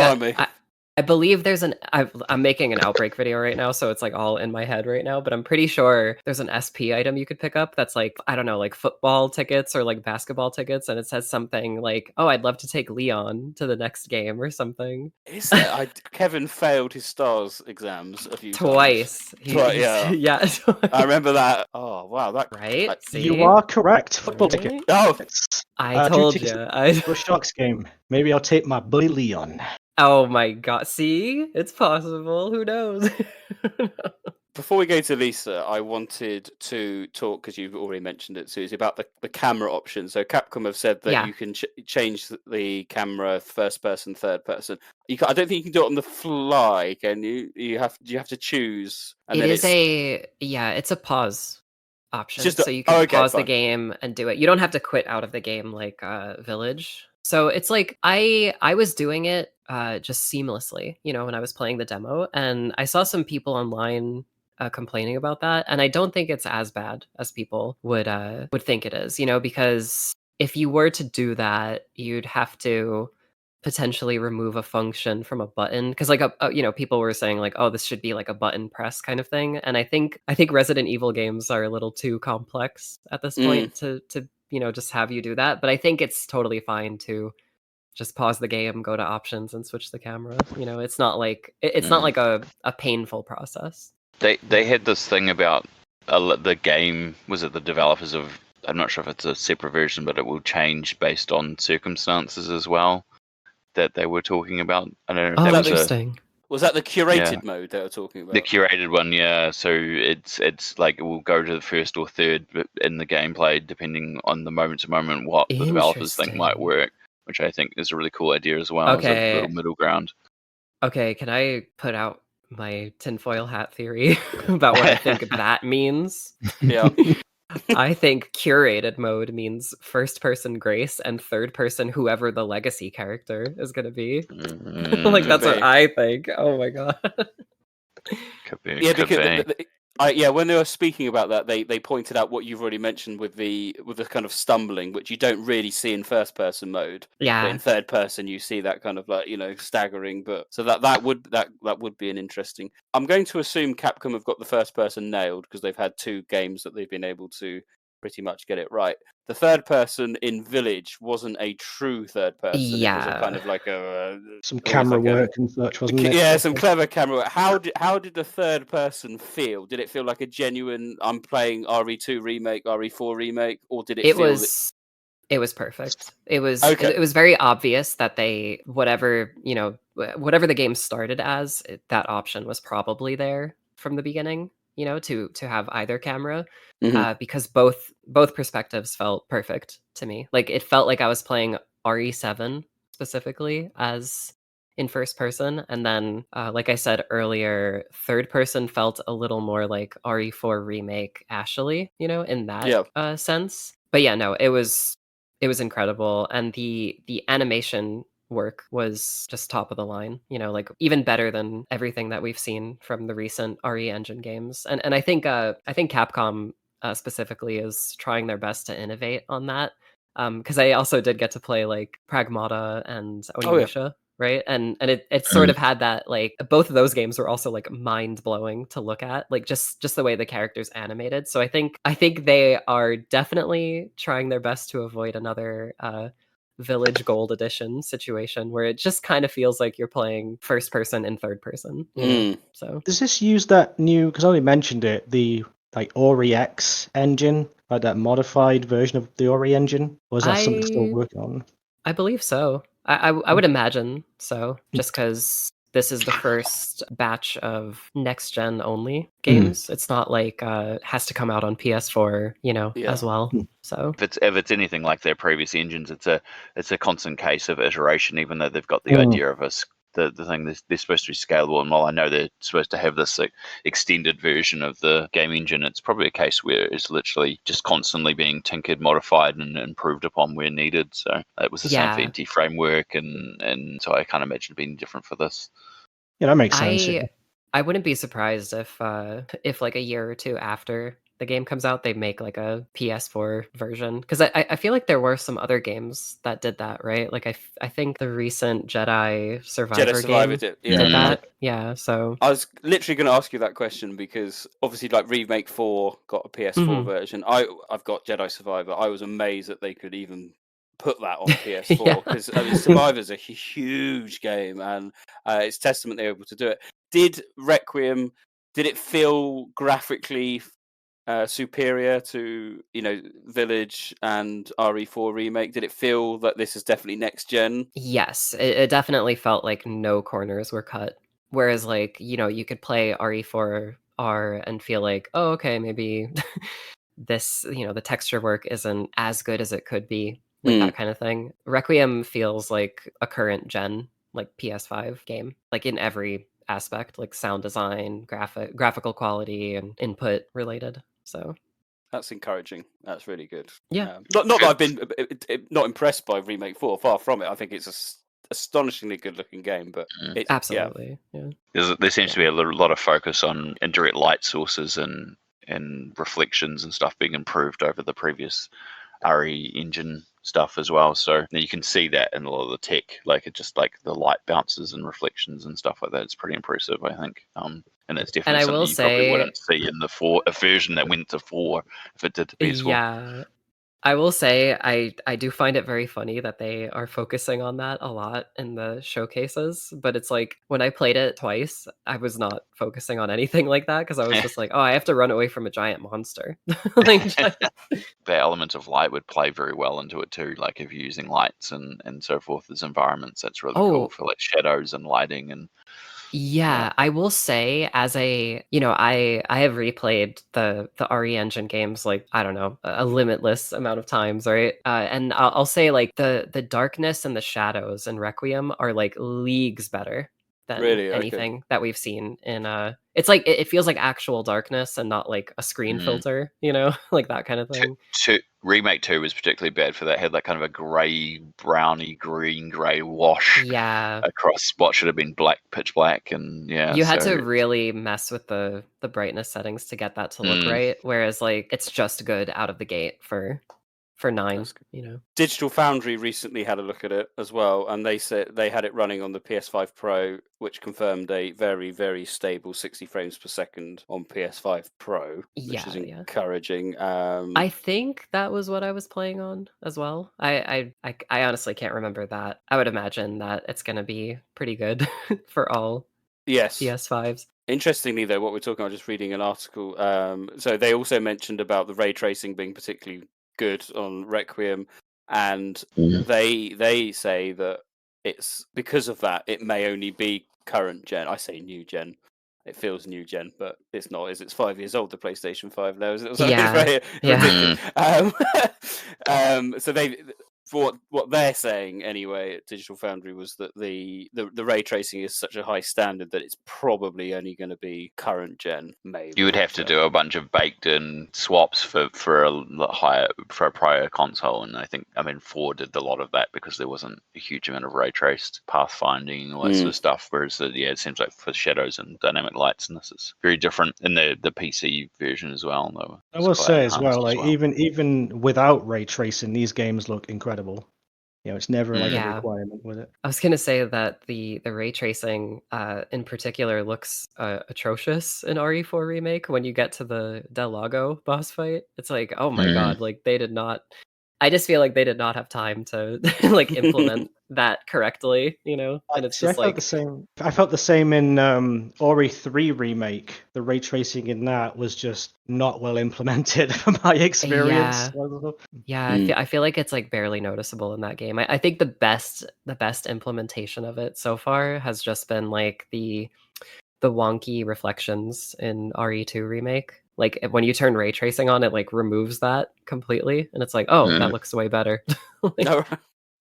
I believe there's I'm making an Outbreak video right now, so it's like all in my head right now, but I'm pretty sure there's an SP item you could pick up that's like, I don't know, like football tickets or like basketball tickets, and it says something like, oh, I'd love to take Leon to the next game or something.
Is that Kevin failed his STARS exams a few
Twice.
Twice.
Yeah.
I remember that. Oh, wow.
Right?
You are correct. Football ticket.
Oh,
I told you.
For Sharks game. Maybe I'll take my bully Leon.
Oh my god, see? It's possible. Who knows?
Before we go to Lisa, I wanted to talk, because you've already mentioned it, Susie, about the camera option. So Capcom have said that you can change the camera first person, third person. I don't think you can do it on the fly, can you? You have to choose. And
it's a pause option. So you can pause the game and do it. You don't have to quit out of the game like Village. So it's like I was doing it just seamlessly, you know, when I was playing the demo, and I saw some people online complaining about that, and I don't think it's as bad as people would think it is, you know, because if you were to do that, you'd have to potentially remove a function from a button, because like you know, people were saying like, oh, this should be like a button press kind of thing, and I think Resident Evil games are a little too complex at this point to you know, just have you do that. But I think it's totally fine to just pause the game, go to options, and switch the camera. You know, it's not like not like a painful process.
They had this thing about the game. Was it the developers of? I'm not sure if it's a separate version, but it will change based on circumstances as well. That they were talking about. I don't know if that was
interesting.
Was that the curated mode they were talking about?
The curated one, yeah. So it's like it will go to the first or third in the gameplay, depending on the moment-to-moment what the developers think might work, which I think is a really cool idea as well.
Okay.
As a little middle ground.
Okay, can I put out my tinfoil hat theory about what I think that means?
Yeah.
I think curated mode means first person Grace and third person whoever the legacy character is going to be. Like, that's what I think. Oh my god.
Could be.
Yeah, because when they were speaking about that, they pointed out what you've already mentioned with the kind of stumbling, which you don't really see in first person mode.
Yeah.
But in third person, you see that kind of like, you know, staggering. But so that would be an interesting. I'm going to assume Capcom have got the first person nailed, because they've had 2 games that they've been able to pretty much get it right. The third person in Village wasn't a true third person.
Yeah.
It was a kind of like
some camera work and such, wasn't it?
Yeah, some clever camera work. How did the third person feel? Did it feel like a genuine, I'm playing RE2 remake, RE4 remake, or did it feel
it was perfect. It was very obvious that whatever the game started as, that option was probably there from the beginning, you know, to have either camera, because both perspectives felt perfect to me. Like, it felt like I was playing RE7 specifically as in first person, and then like I said earlier, third person felt a little more like RE4 remake Ashley, you know, in that sense. But yeah, no, it was incredible, and the animation work was just top of the line, you know, like even better than everything that we've seen from the recent RE Engine games. And I think Capcom specifically is trying their best to innovate on that, because I also did get to play like Pragmata and Onimusha right? And it sort of had that, like, both of those games were also like mind-blowing to look at, like just the way the characters animated. So I think they are definitely trying their best to avoid another Village Gold Edition situation where it just kind of feels like you're playing first person and third person. So
does this use that new? Because I only mentioned it, the like Ori X engine, like that modified version of the Ori engine, or is that something still working on?
I believe so. I would imagine so, just because this is the first batch of next gen only games. It's not like has to come out on PS4, as well. So
if it's anything like their previous engines, it's a constant case of iteration. Even though they've got the idea of the thing, they're supposed to be scalable, and while I know they're supposed to have this extended version of the game engine, it's probably a case where it's literally just constantly being tinkered, modified, and improved upon where needed. So it was the same for NT Framework, and so I can't imagine it being different for this.
Yeah, that makes sense.
I wouldn't be surprised if like a year or two after the game comes out, they make like a PS4 version, because I feel like there were some other games that did that, right? Like I think the recent Jedi Survivor game did that. Yeah, so
I was literally going to ask you that question, because obviously, like, Remake 4 got a PS4 version. I've got Jedi Survivor. I was amazed that they could even put that on PS4, because Survivor's a huge game, and it's testament they're able to do it. Did Requiem, did it feel graphically superior to Village and RE4 Remake? Did it feel that this is definitely next gen?
Yes, it definitely felt like no corners were cut, whereas like you could play RE4R and feel like, oh, okay, maybe this the texture work isn't as good as it could be, like that kind of thing. Requiem feels like a current gen, like PS5 game, like in every aspect, like sound design, graphical quality, and input related. So
that's encouraging. That's really good.
Yeah.
Not that I've been not impressed by Remake 4. Far from it. I think it's a astonishingly good-looking game, but it's
absolutely. Yeah.
There seems to be a lot of focus on indirect light sources and reflections and stuff being improved over the previous RE engine stuff as well. So you can see that in a lot of the tech, like it just like the light bounces and reflections and stuff like that. It's pretty impressive, I think. And that's definitely something you probably wouldn't see in a version that went to 4 if it did to PS4.
Yeah. I will say I do find it very funny that they are focusing on that a lot in the showcases, but it's like when I played it twice, I was not focusing on anything like that, because I was just like, oh, I have to run away from a giant monster.
The element of light would play very well into it too, like if you're using lights and so forth as environments. That's really cool for like shadows and lighting and
yeah, I will say, as I have replayed the RE Engine games, like, I don't know, a limitless amount of times, right? And I'll say, like, the darkness and the shadows in Requiem are like leagues better than anything that we've seen in it's like it feels like actual darkness and not like a screen filter, like that kind of thing.
Remake 2 was particularly bad for that. It had that kind of a grey, browny, grey wash across what should have been pitch black, and
you had to really mess with the brightness settings to get that to look right, whereas like it's just good out of the gate for 9.
Digital Foundry recently had a look at it as well, and they said they had it running on the PS5 Pro, which confirmed a very, very stable 60 frames per second on PS5 Pro, which is encouraging.
I think that was what I was playing on as well. I honestly can't remember that. I would imagine that it's going to be pretty good for all PS5s.
Interestingly, though, what we're talking about, just reading an article, so they also mentioned about the ray tracing being particularly good on Requiem, and they say that it's because of that it may only be current gen. I say new gen. It feels new gen, but it's not. It's 5 years old. The PlayStation 5 now. So they, for what they're saying anyway at Digital Foundry, was that the ray tracing is such a high standard that it's probably only going to be current gen. Maybe
you would have to do a bunch of baked in swaps for a prior console, and I mean 4 did a lot of that because there wasn't a huge amount of ray traced pathfinding and all that sort of stuff. Whereas it seems like for shadows and dynamic lights, and this is very different in the PC version as well. Though
I will say as well, like even without ray tracing, these games look incredible. it's never like a
Yeah.
requirement with it.
I was gonna say that the ray tracing in particular looks atrocious in RE4 remake. When you get to the Del Lago boss fight, it's like, oh my god, like they did not. I just feel like they did not have time to like implement that correctly, and it's
See,
just
I felt the same in Ori 3 remake. The ray tracing in that was just not well implemented from my experience.
I feel like it's like barely noticeable in that game. I think the best implementation of it so far has just been like the wonky reflections in RE2 remake. Like when you turn ray tracing on, it like removes that completely, and it's like, oh, that looks way better.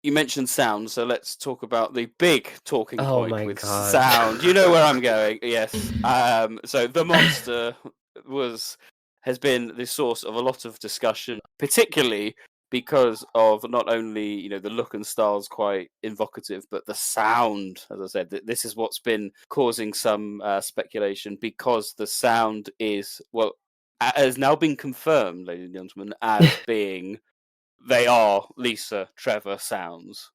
You mentioned sound, so let's talk about the big talking point with
God.
sound. You know where I'm going, yes. So the monster has been the source of a lot of discussion, particularly because of not only the look and style is quite evocative, but the sound. As I said, this is what's been causing some speculation, because the sound has now been confirmed, ladies and gentlemen, as being they are Lisa Trevor sounds.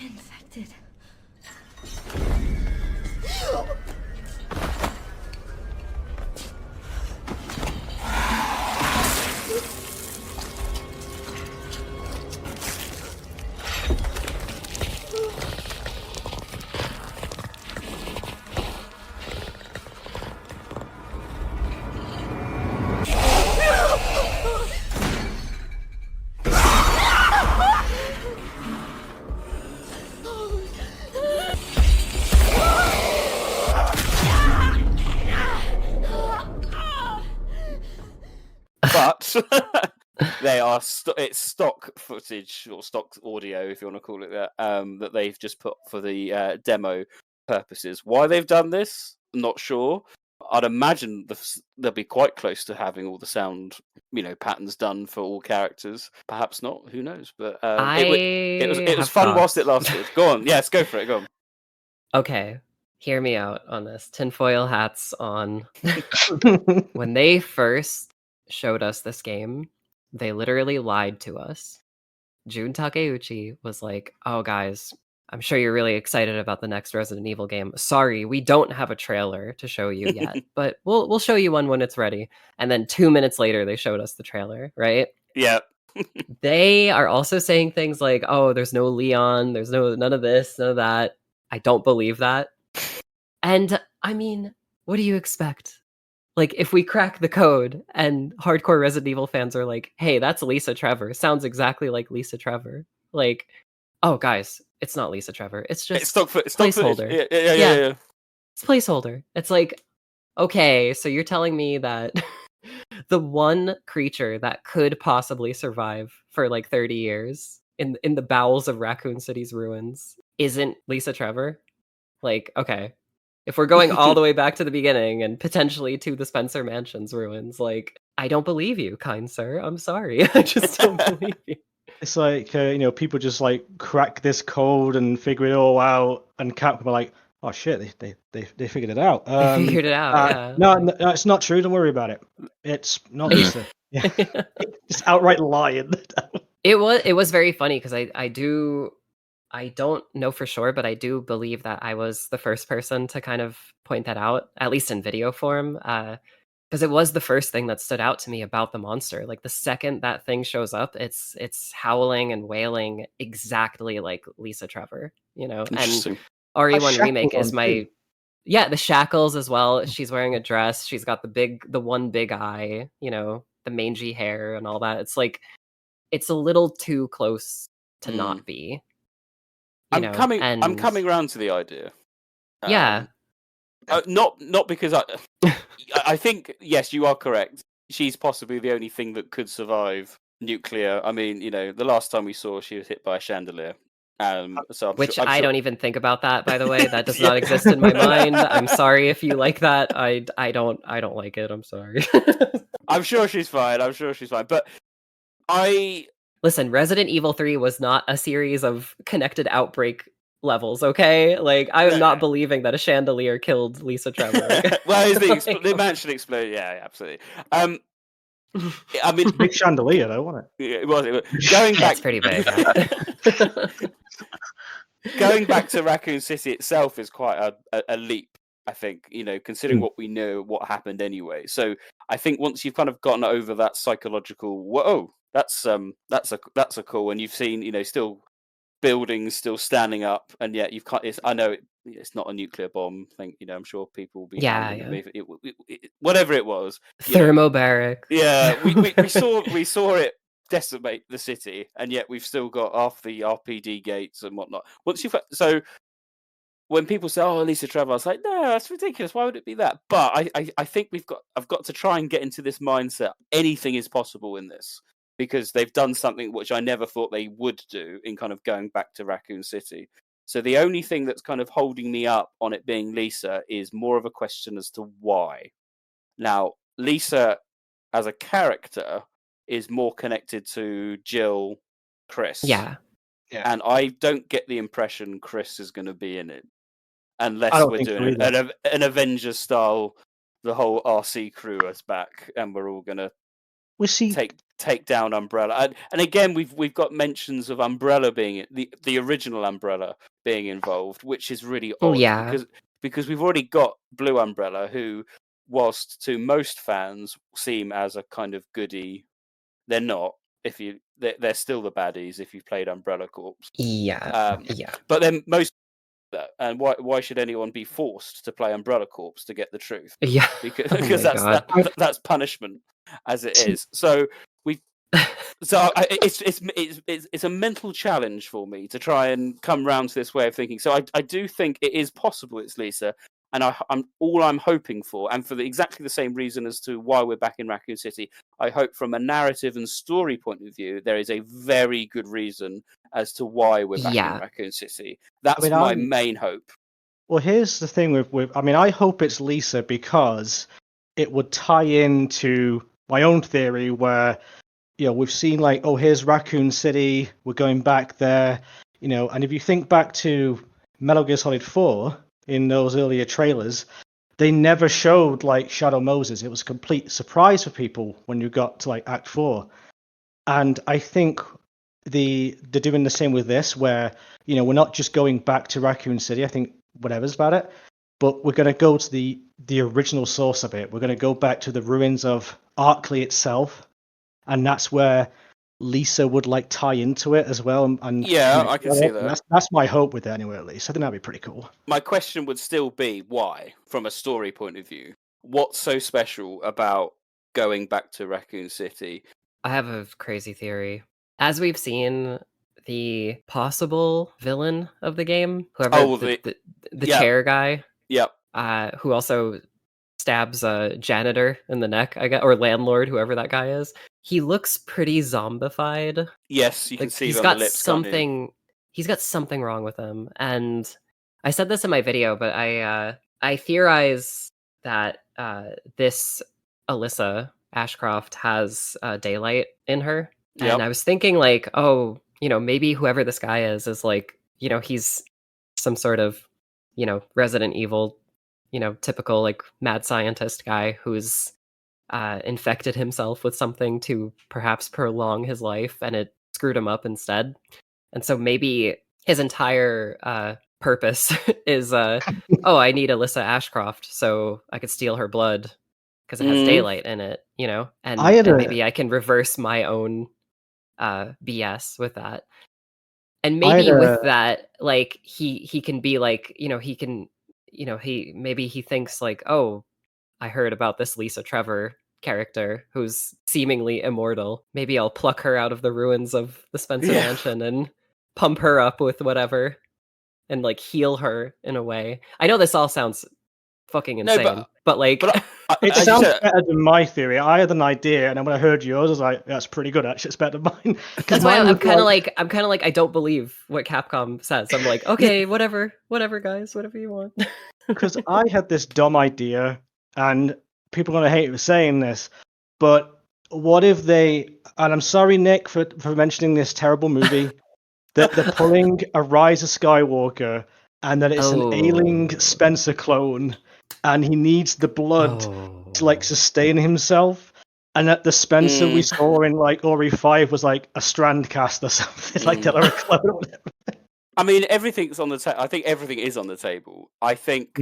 Infected.
But they are it's stock footage or stock audio, if you want to call it that, that they've just put for the demo purposes. Why they've done this, I'm not sure. I'd imagine they'll be quite close to having all the sound, patterns done for all characters. Perhaps not. Who knows? But it was fun whilst it lasted. Go on. Yes, go for it. Go on.
Okay, hear me out on this. Tinfoil hats on. When they first showed us this game, they literally lied to us. Jun Takeuchi was like, oh guys, I'm sure you're really excited about the next Resident Evil game. Sorry, we don't have a trailer to show you yet, but we'll show you one when it's ready. And then 2 minutes later, they showed us the trailer, right?
Yeah.
They are also saying things like, oh, there's no Leon, there's none of this, none of that. I don't believe that. And I mean, what do you expect? Like, if we crack the code and hardcore Resident Evil fans are like, hey, that's Lisa Trevor, sounds exactly like Lisa Trevor. Like, oh, guys, it's not Lisa Trevor. It's just placeholder.
Yeah.
It's placeholder. It's like, okay, so you're telling me that the one creature that could possibly survive for like 30 years in the bowels of Raccoon City's ruins isn't Lisa Trevor? Like, okay. If we're going all the way back to the beginning and potentially to the Spencer Mansion's ruins, like, I don't believe you, kind sir. I'm sorry. I just don't believe you.
It's like, people just like crack this code and figure it all out, and Capcom are like, oh shit, they figured it out.
They figured it out, yeah.
No, it's not true. Don't worry about it. It's not Lisa. Just outright lying.
It was very funny because I don't know for sure, but I do believe that I was the first person to kind of point that out, at least in video form, because it was the first thing that stood out to me about the monster. Like, the second that thing shows up, it's howling and wailing exactly like Lisa Trevor, And RE1 Remake is the shackles as well. She's wearing a dress. She's got the one big eye, the mangy hair and all that. It's like, it's a little too close to not be.
I'm coming around to the idea.
Yeah.
Not because I think, yes, you are correct. She's possibly the only thing that could survive nuclear. I mean, the last time we saw, she was hit by a chandelier. So
I don't even think about that, by the way. That does not exist in my mind. I'm sorry if you like that. I don't like it. I'm sorry.
I'm sure she's fine. But
Listen, Resident Evil 3 was not a series of connected outbreak levels, okay? Like, I am not believing that a chandelier killed Lisa Trevor.
Well, the mansion exploded. Yeah, absolutely. I mean,
big chandelier, though, wasn't it?
Yeah, it was. Going back,
it's pretty big.
Going back to Raccoon City itself is quite a leap, I think. Considering what we know, what happened anyway. So I think once you've kind of gotten over that psychological, whoa, that's a cool, and you've seen, still buildings still standing up, and yet you've cut. I know it's not a nuclear bomb. I think I'm sure people will be angry with me whatever it was.
Thermobaric.
Yeah, we saw it decimate the city, and yet we've still got half the RPD gates and whatnot. So when people say, "Oh, Lisa Trevor," I was like, "No, that's ridiculous. Why would it be that?" But I think I've got to try and get into this mindset. Anything is possible in this, because they've done something which I never thought they would do in kind of going back to Raccoon City. So the only thing that's kind of holding me up on it being Lisa is more of a question as to why. Now, Lisa as a character is more connected to Jill, Chris.
Yeah.
And I don't get the impression Chris is going to be in it. Unless we're doing an Avengers style, the whole RC crew is back, and we're all going to take down Umbrella. And again, we've got mentions of Umbrella being the original Umbrella being involved, which is really odd. Because we've already got Blue Umbrella, who, whilst to most fans seem as a kind of goodie, they're not. They're still the baddies if you've played Umbrella Corps.
Yeah.
But then most. And why should anyone be forced to play Umbrella Corps to get the truth?
Yeah,
because that's punishment as it is. So it's a mental challenge for me to try and come round to this way of thinking. So I do think it is possible it's Lisa, and I'm hoping for, and for exactly the same reason as to why we're back in Raccoon City. I hope from a narrative and story point of view, there is a very good reason as to why we're back in Raccoon City. That's my main hope.
Well, here's the thing with I hope it's Lisa, because it would tie into my own theory where, we've seen here's Raccoon City, we're going back there, and if you think back to Metal Gear Solid 4 in those earlier trailers, they never showed Shadow Moses. It was a complete surprise for people when you got to Act 4. And I think they're doing the same with this, where we're not just going back to Raccoon City. I think whatever's about it, but we're going to go to the original source of it. We're going to go back to the ruins of Arkley itself, and that's where Lisa would tie into it as well. And
I can see that.
That's my hope with it anyway. At least I think that'd be pretty cool.
My question would still be why, from a story point of view. What's so special about going back to Raccoon City?
I have a crazy theory. As we've seen, the possible villain of the game, whoever the chair guy, who also stabs a janitor in the neck, I guess, or landlord, whoever that guy is. He looks pretty zombified.
Yes, you can see
he's
on
got
the lips.
He's got something wrong with him, and I said this in my video, but I theorize that this Alyssa Ashcroft has daylight in her. And I was thinking maybe whoever this guy is he's some sort of, Resident Evil, typical mad scientist guy who's infected himself with something to perhaps prolong his life, and it screwed him up instead. And so maybe his entire purpose is, I need Alyssa Ashcroft so I could steal her blood because it has daylight in it, and maybe I can reverse my own BS with that. And maybe with that, he can be he thinks I heard about this Lisa Trevor character who's seemingly immortal. Maybe I'll pluck her out of the ruins of the Spencer Mansion and pump her up with whatever and heal her in a way. I know this all sounds fucking insane, but
it sounds better than my theory. I had an idea, and then when I heard yours, I was like, "That's pretty good. Actually, it's better than mine."
That's why I'm kind of I don't believe what Capcom says. I'm like, okay, whatever, guys, whatever you want.
Because I had this dumb idea, and people are gonna hate me for saying this, but what if they? And I'm sorry, Nick, for mentioning this terrible movie, that they're pulling a Rise of Skywalker, and that it's an ailing
Oh.
Spencer clone, and he needs the blood to like sustain himself. And that the Spencer we saw in like Ori 5 was like a strand cast or something, like they're a clone or whatever.
I mean, everything's on the table. I think everything is on the table. I think,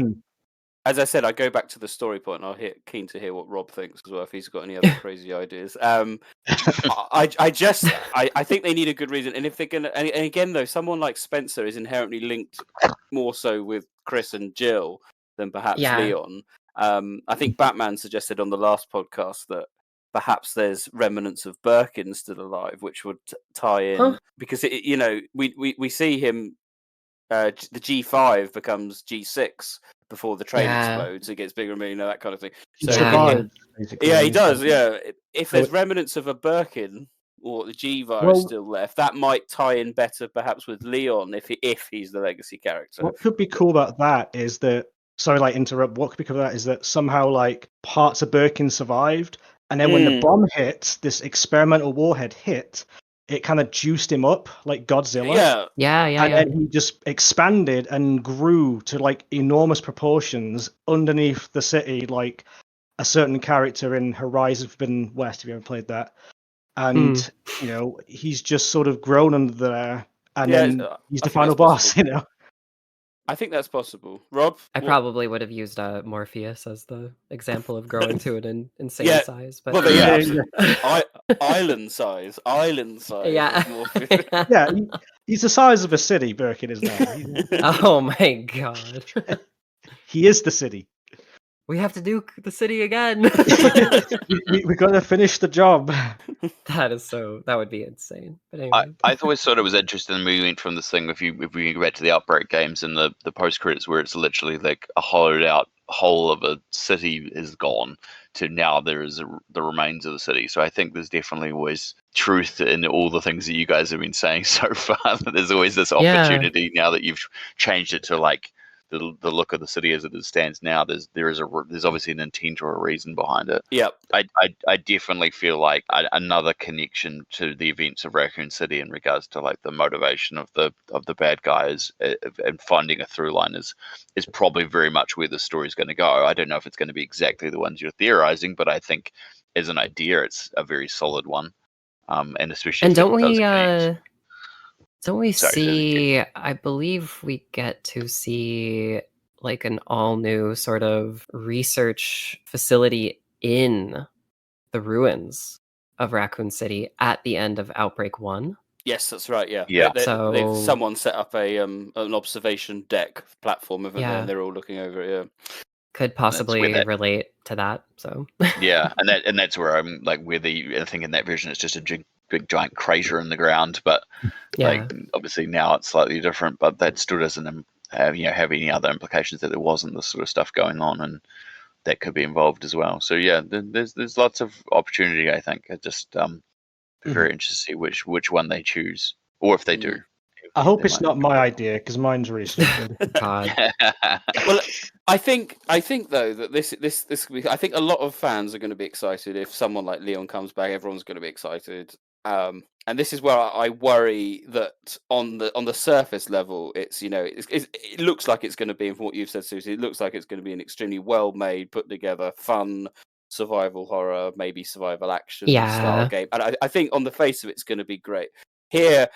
as I said, I go back to the story point, and keen to hear what Rob thinks as well, if he's got any other crazy ideas. I think they need a good reason, and if they're gonna, and again though, someone like Spencer is inherently linked more so with Chris and Jill than perhaps Leon. I think Batman suggested on the last podcast that perhaps there's remnants of Birkin still alive, which would tie in because we see him. The G5 becomes G6 before the train explodes. It gets bigger and bigger, that kind of thing. So he does. Yeah, if there's remnants of a Birkin or the G virus still left, that might tie in better, perhaps with Leon if he's the legacy character.
What could be cool about that is that. Sorry, like interrupt. What could be cool about that is that somehow like parts of Birkin survived, and then when the bomb hit, this experimental warhead hit. It kind of juiced him up like Godzilla. And then he just expanded and grew to like enormous proportions underneath the city, like a certain character in Horizon Forbidden West, if you ever played that. And, he's just sort of grown under there. And then he's the final boss,
I think that's possible. Rob?
I probably would have used Morpheus as the example of growing to an insane size. But
island size.
Yeah.
Yeah, he's the size of a city, Birkin is now.
Oh my god.
He is the city.
We have to do the city again.
we got to finish the job.
That would be insane. But anyway.
I always thought it was interesting when we went from this thing, if we go back to the Outbreak games and the post credits where it's literally like a hollowed out whole of a city is gone, to now there is the remains of the city. So I think there's definitely always truth in all the things that you guys have been saying so far. That there's always this opportunity now that you've changed it to like the look of the city as it stands now. There's obviously an intent or a reason behind it.
Yep.
I definitely feel like another connection to the events of Raccoon City in regards to like the motivation of the bad guys and finding a through line is probably very much where the story's going to go. I don't know if it's going to be exactly the ones you're theorizing, but I think as an idea, it's a very solid one. And especially
don't we see, I believe we get to see like an all new sort of research facility in the ruins of Raccoon City at the end of Outbreak 1.
Yes, that's right. Yeah.
Someone
set up an observation deck platform over there, and they're all looking over it. Yeah.
Could possibly relate to that. So
yeah, and that's where I'm like, I think in that version it's just a big giant crater in the ground, but like obviously now it's slightly different, but that still doesn't have any other implications that there wasn't this sort of stuff going on, and that could be involved as well. So yeah, there's lots of opportunity. I think it just be very interested to see which one they choose, or if they do.
I hope it's not my idea, because mine's really stupid.
Well, I think though that this I think a lot of fans are going to be excited if someone like Leon comes back. Everyone's going to be excited. And this is where I worry that on the surface level, it's it looks like it's going to be, from what you've said, Susie, it looks like it's going to be an extremely well made, put together, fun survival horror, maybe survival action style game. And I think on the face of it's going to be great. Here,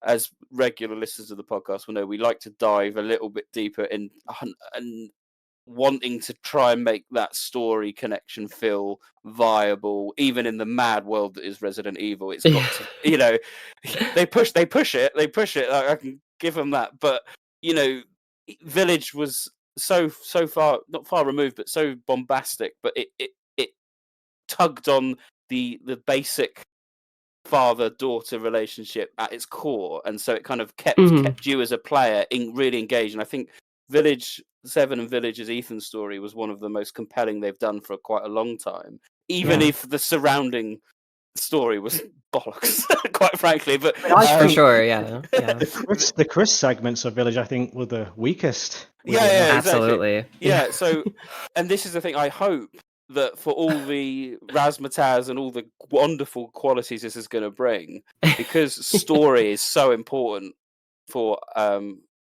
as regular listeners of the podcast will know, we like to dive a little bit deeper in and wanting to try and make that story connection feel viable, even in the mad world that is Resident Evil. It's got to, they push it. I can give them that, but Village was so far, not far removed, but so bombastic. But it tugged on the basic father-daughter relationship at its core, and so it kind of kept you as a player really engaged. And I think Village 7 and Village as Ethan's story was one of the most compelling they've done for quite a long time, even if the surrounding story was bollocks, quite frankly. But
for sure,
the Chris segments of Village, I think, were the weakest.
Exactly.
Absolutely.
Yeah. So, and this is the thing. I hope that for all the razzmatazz and all the wonderful qualities this is going to bring, because story is so important for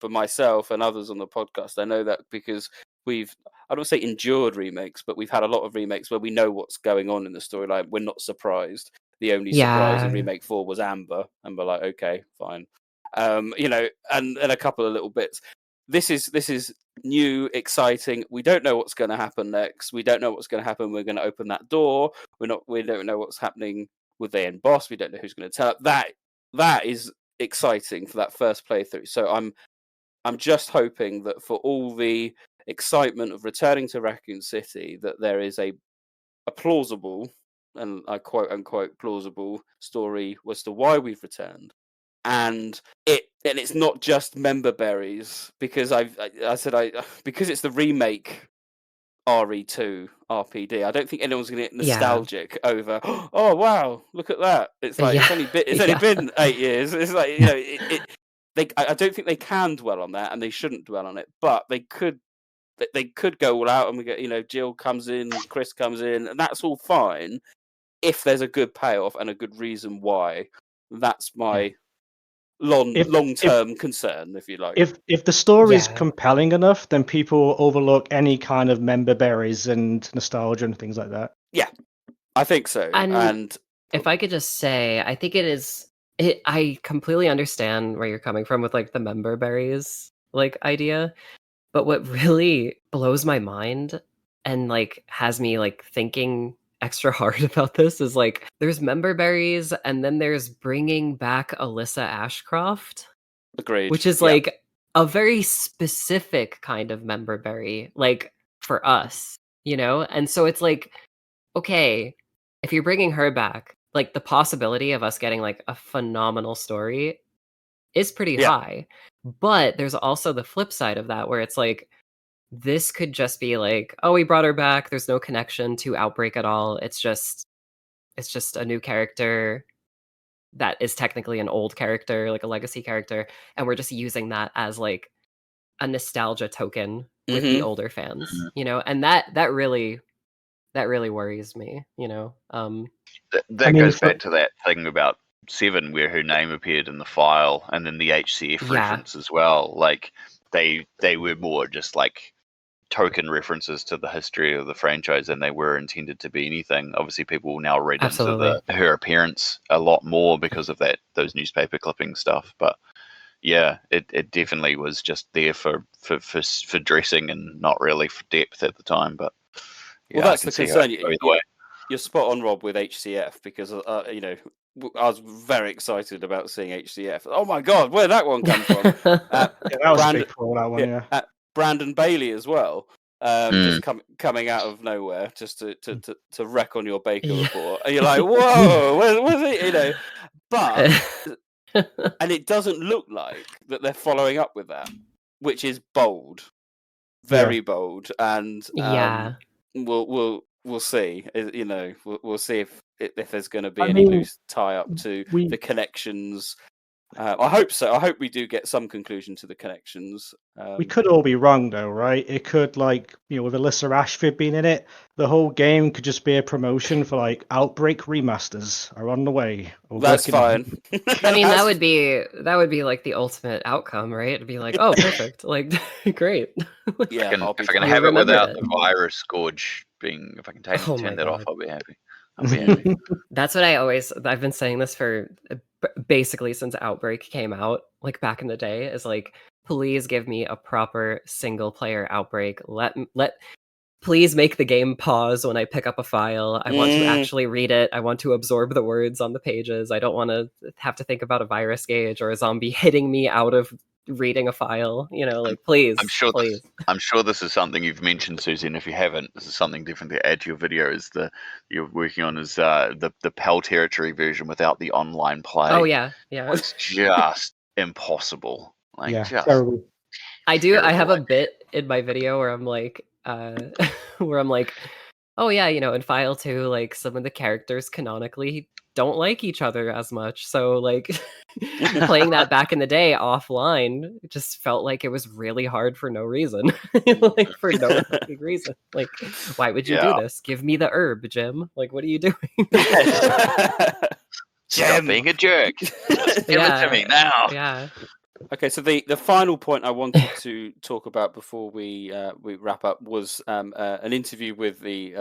myself and others on the podcast. I know that because I don't say endured remakes, but we've had a lot of remakes where we know what's going on in the storyline. We're not surprised. The only surprise in remake 4 was Amber, and we're like, okay, fine. You know, and a couple of little bits. This is new, exciting. We don't know what's going to happen next. We don't know what's going to happen. We're going to open that door. We don't know what's happening with the end boss. We don't know who's going to tell up. That is exciting for that first playthrough. So I'm just hoping that for all the excitement of returning to Raccoon City, that there is a plausible, and I quote unquote plausible story as to why we've returned. And it's not just member berries, because because it's the remake RE2 RPD. I don't think anyone's going to get nostalgic over. Oh wow, look at that! It's like it's only been 8 years. It's like, you know, I don't think they can dwell on that, and they shouldn't dwell on it. But they could go all out, and we get, you know, Jill comes in, Chris comes in, and that's all fine if there's a good payoff and a good reason why. That's my long-term concern, if you like.
If the story is compelling enough, then people will overlook any kind of member berries and nostalgia and things like that.
Yeah, I think so. And
if I could just say, I think I completely understand where you're coming from with like the member berries like idea, but what really blows my mind and like has me like thinking extra hard about this is like there's member berries, and then there's bringing back Alyssa Ashcroft.
Agreed.
Which is like a very specific kind of member berry, like for us, you know? And so it's like, okay, if you're bringing her back, like the possibility of us getting like a phenomenal story is pretty high. But there's also the flip side of that where it's like, this could just be like, oh, we brought her back. There's no connection to Outbreak at all. It's just a new character that is technically an old character, like a legacy character, and we're just using that as like a nostalgia token with the older fans, you know, and that really worries me, you know.
That goes back to that thing about 7 where her name appeared in the file, and then the HCF reference as well. Like they were more just like token references to the history of the franchise than they were intended to be anything. Obviously, people will now read into her appearance a lot more because of those newspaper clipping stuff. But yeah, it definitely was just there for dressing and not really for depth at the time. But
well, that's the concern. You're spot on, Rob, with HCF, because you know, I was very excited about seeing HCF. Oh my god, where'd that one come from?
That was a big call, that one.
Brandon Bailey as well, just coming out of nowhere just to wreck on your Baker report, and you're like, whoa, where was it? You know, but and it doesn't look like that they're following up with that, which is bold, very bold, and we'll see. You know, we'll see if there's going to be any loose tie up to the connections. I hope so. I hope we do get some conclusion to the connections.
We could all be wrong, though, right? It could, like, you know, with Alyssa Ashford being in it, the whole game could just be a promotion for like Outbreak remasters are on the way.
That's fine.
I mean, that would be like the ultimate outcome, right? It'd be like, oh, perfect, like great.
Yeah,
if I can have it without the virus scourge being, if I can turn that off, I'll be happy.
That's what I've been saying this for basically since Outbreak came out, like back in the day, is like, please give me a proper single player Outbreak. Please make the game pause when I pick up a file. I want to actually read it. I want to absorb the words on the pages. I don't want to have to think about a virus gauge or a zombie hitting me out of reading a file, you know, like, please.
I'm sure this is something you've mentioned, Susie, and if you haven't, this is something different to add to your video, is you're working on is the PAL territory version without the online play.
Oh yeah.
It's just impossible. Like,
terrible.
I have a bit in my video where I'm like oh yeah, you know, in file 2, like, some of the characters canonically don't like each other as much. So like playing that back in the day offline, it just felt like it was really hard for no reason. Like for no reason. Like, why would you do this? Give me the herb, Jim. Like, what are you doing?
Stop being a jerk. Just give it to me now.
Yeah.
Okay, so the final point I wanted to talk about before we wrap up was an interview with the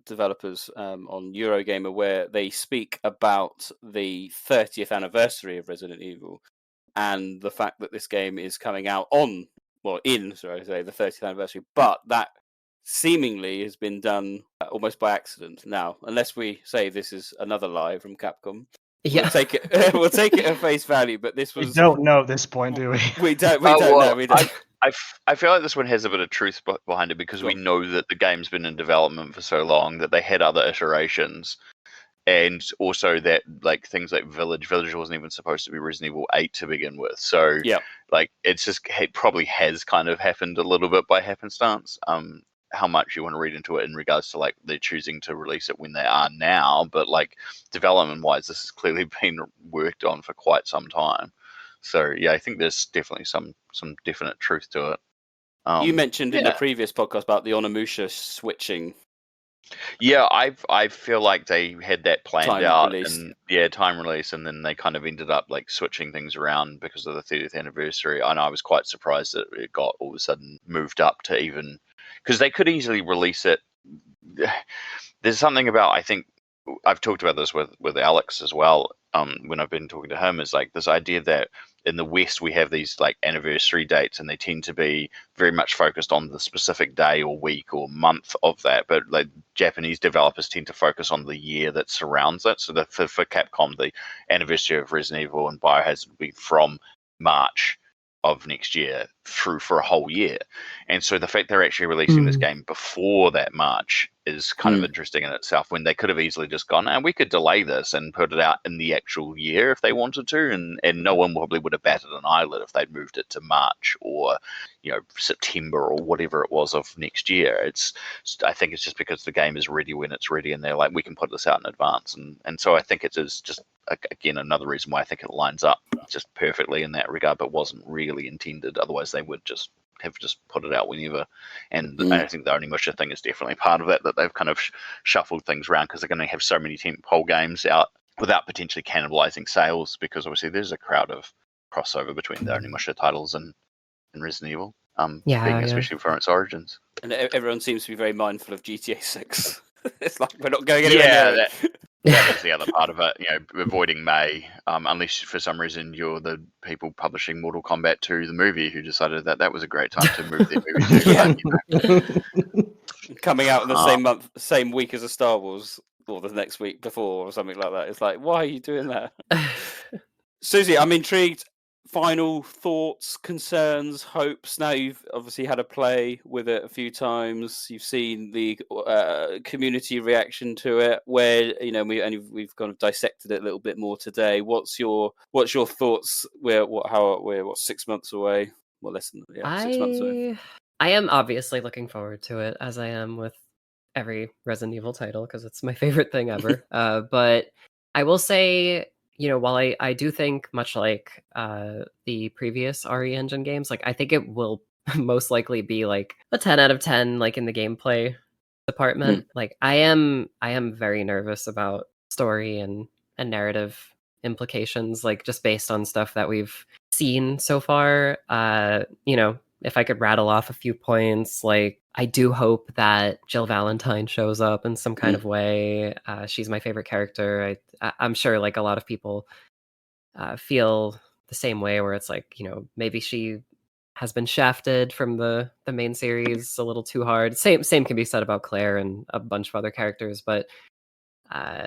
developers on Eurogamer, where they speak about the 30th anniversary of Resident Evil and the fact that this game is coming out the 30th anniversary, but that seemingly has been done almost by accident. Now, unless we say this is another lie from Capcom.
Yeah.
We'll take it. We'll take it at face value. But this was.
We don't know at this point, do we?
We don't know. We don't.
I feel like this one has a bit of truth behind it because we know that the game's been in development for so long that they had other iterations, and also that like things like Village wasn't even supposed to be Resident Evil 8 to begin with. So like it probably has kind of happened a little bit by happenstance. How much you want to read into it in regards to like they're choosing to release it when they are now, but like development wise, this has clearly been worked on for quite some time. So yeah, I think there's definitely some definite truth to it.
You mentioned in the previous podcast about the Onimusha switching.
Yeah, I feel like they had that planned out
release.
And time release, and then they kind of ended up like switching things around because of the 30th anniversary. And I was quite surprised that it got all of a sudden moved up to even. Because they could easily release it. There's something about, I think, I've talked about this with Alex as well, when I've been talking to him, is like this idea that in the West we have these like anniversary dates and they tend to be very much focused on the specific day or week or month of that. But like Japanese developers tend to focus on the year that surrounds it. So that for Capcom, the anniversary of Resident Evil and Biohazard would be from March of next year through for a whole year. And so the fact they're actually releasing this game before that March is kind of interesting in itself, when they could have easily just gone, and we could delay this and put it out in the actual year if they wanted to, and no one probably would have batted an eyelid if they'd moved it to March or September or whatever it was of next year. I think it's just because the game is ready when it's ready, and they're like, we can put this out in advance, and so I think it is just again another reason why I think it lines up just perfectly in that regard, but wasn't really intended. Otherwise they would just have put it out whenever. And I think the Onimusha thing is definitely part of that they've kind of shuffled things around because they're going to have so many tentpole games out without potentially cannibalizing sales, because obviously there's a crowd of crossover between the Onimusha titles and Resident Evil, especially from its origins. And
everyone seems to be very mindful of GTA 6. It's like we're not going anywhere near it.
That is the other part of it, avoiding May, unless for some reason you're the people publishing Mortal Kombat 2, the movie, who decided that was a great time to move their movie to.
Coming out in the same week as a Star Wars, or the next week before, or something like that. It's like, why are you doing that? Suzi, I'm intrigued. Final thoughts, concerns, hopes. Now you've obviously had a play with it a few times. You've seen the community reaction to it, where we've kind of dissected it a little bit more today. What's your thoughts? We're 6 months away? Well, less than 6 months away.
I am obviously looking forward to it, as I am with every Resident Evil title, because it's my favorite thing ever. But I will say, while I do think, much like the previous RE Engine games, like I think it will most likely be like a 10 out of 10, like in the gameplay department. Like I am very nervous about story and narrative implications, like just based on stuff that we've seen so far. If I could rattle off a few points, like I do hope that Jill Valentine shows up in some kind of way. She's my favorite character. I'm sure like a lot of people feel the same way, where it's like, maybe she has been shafted from the main series a little too hard. Same can be said about Claire and a bunch of other characters, but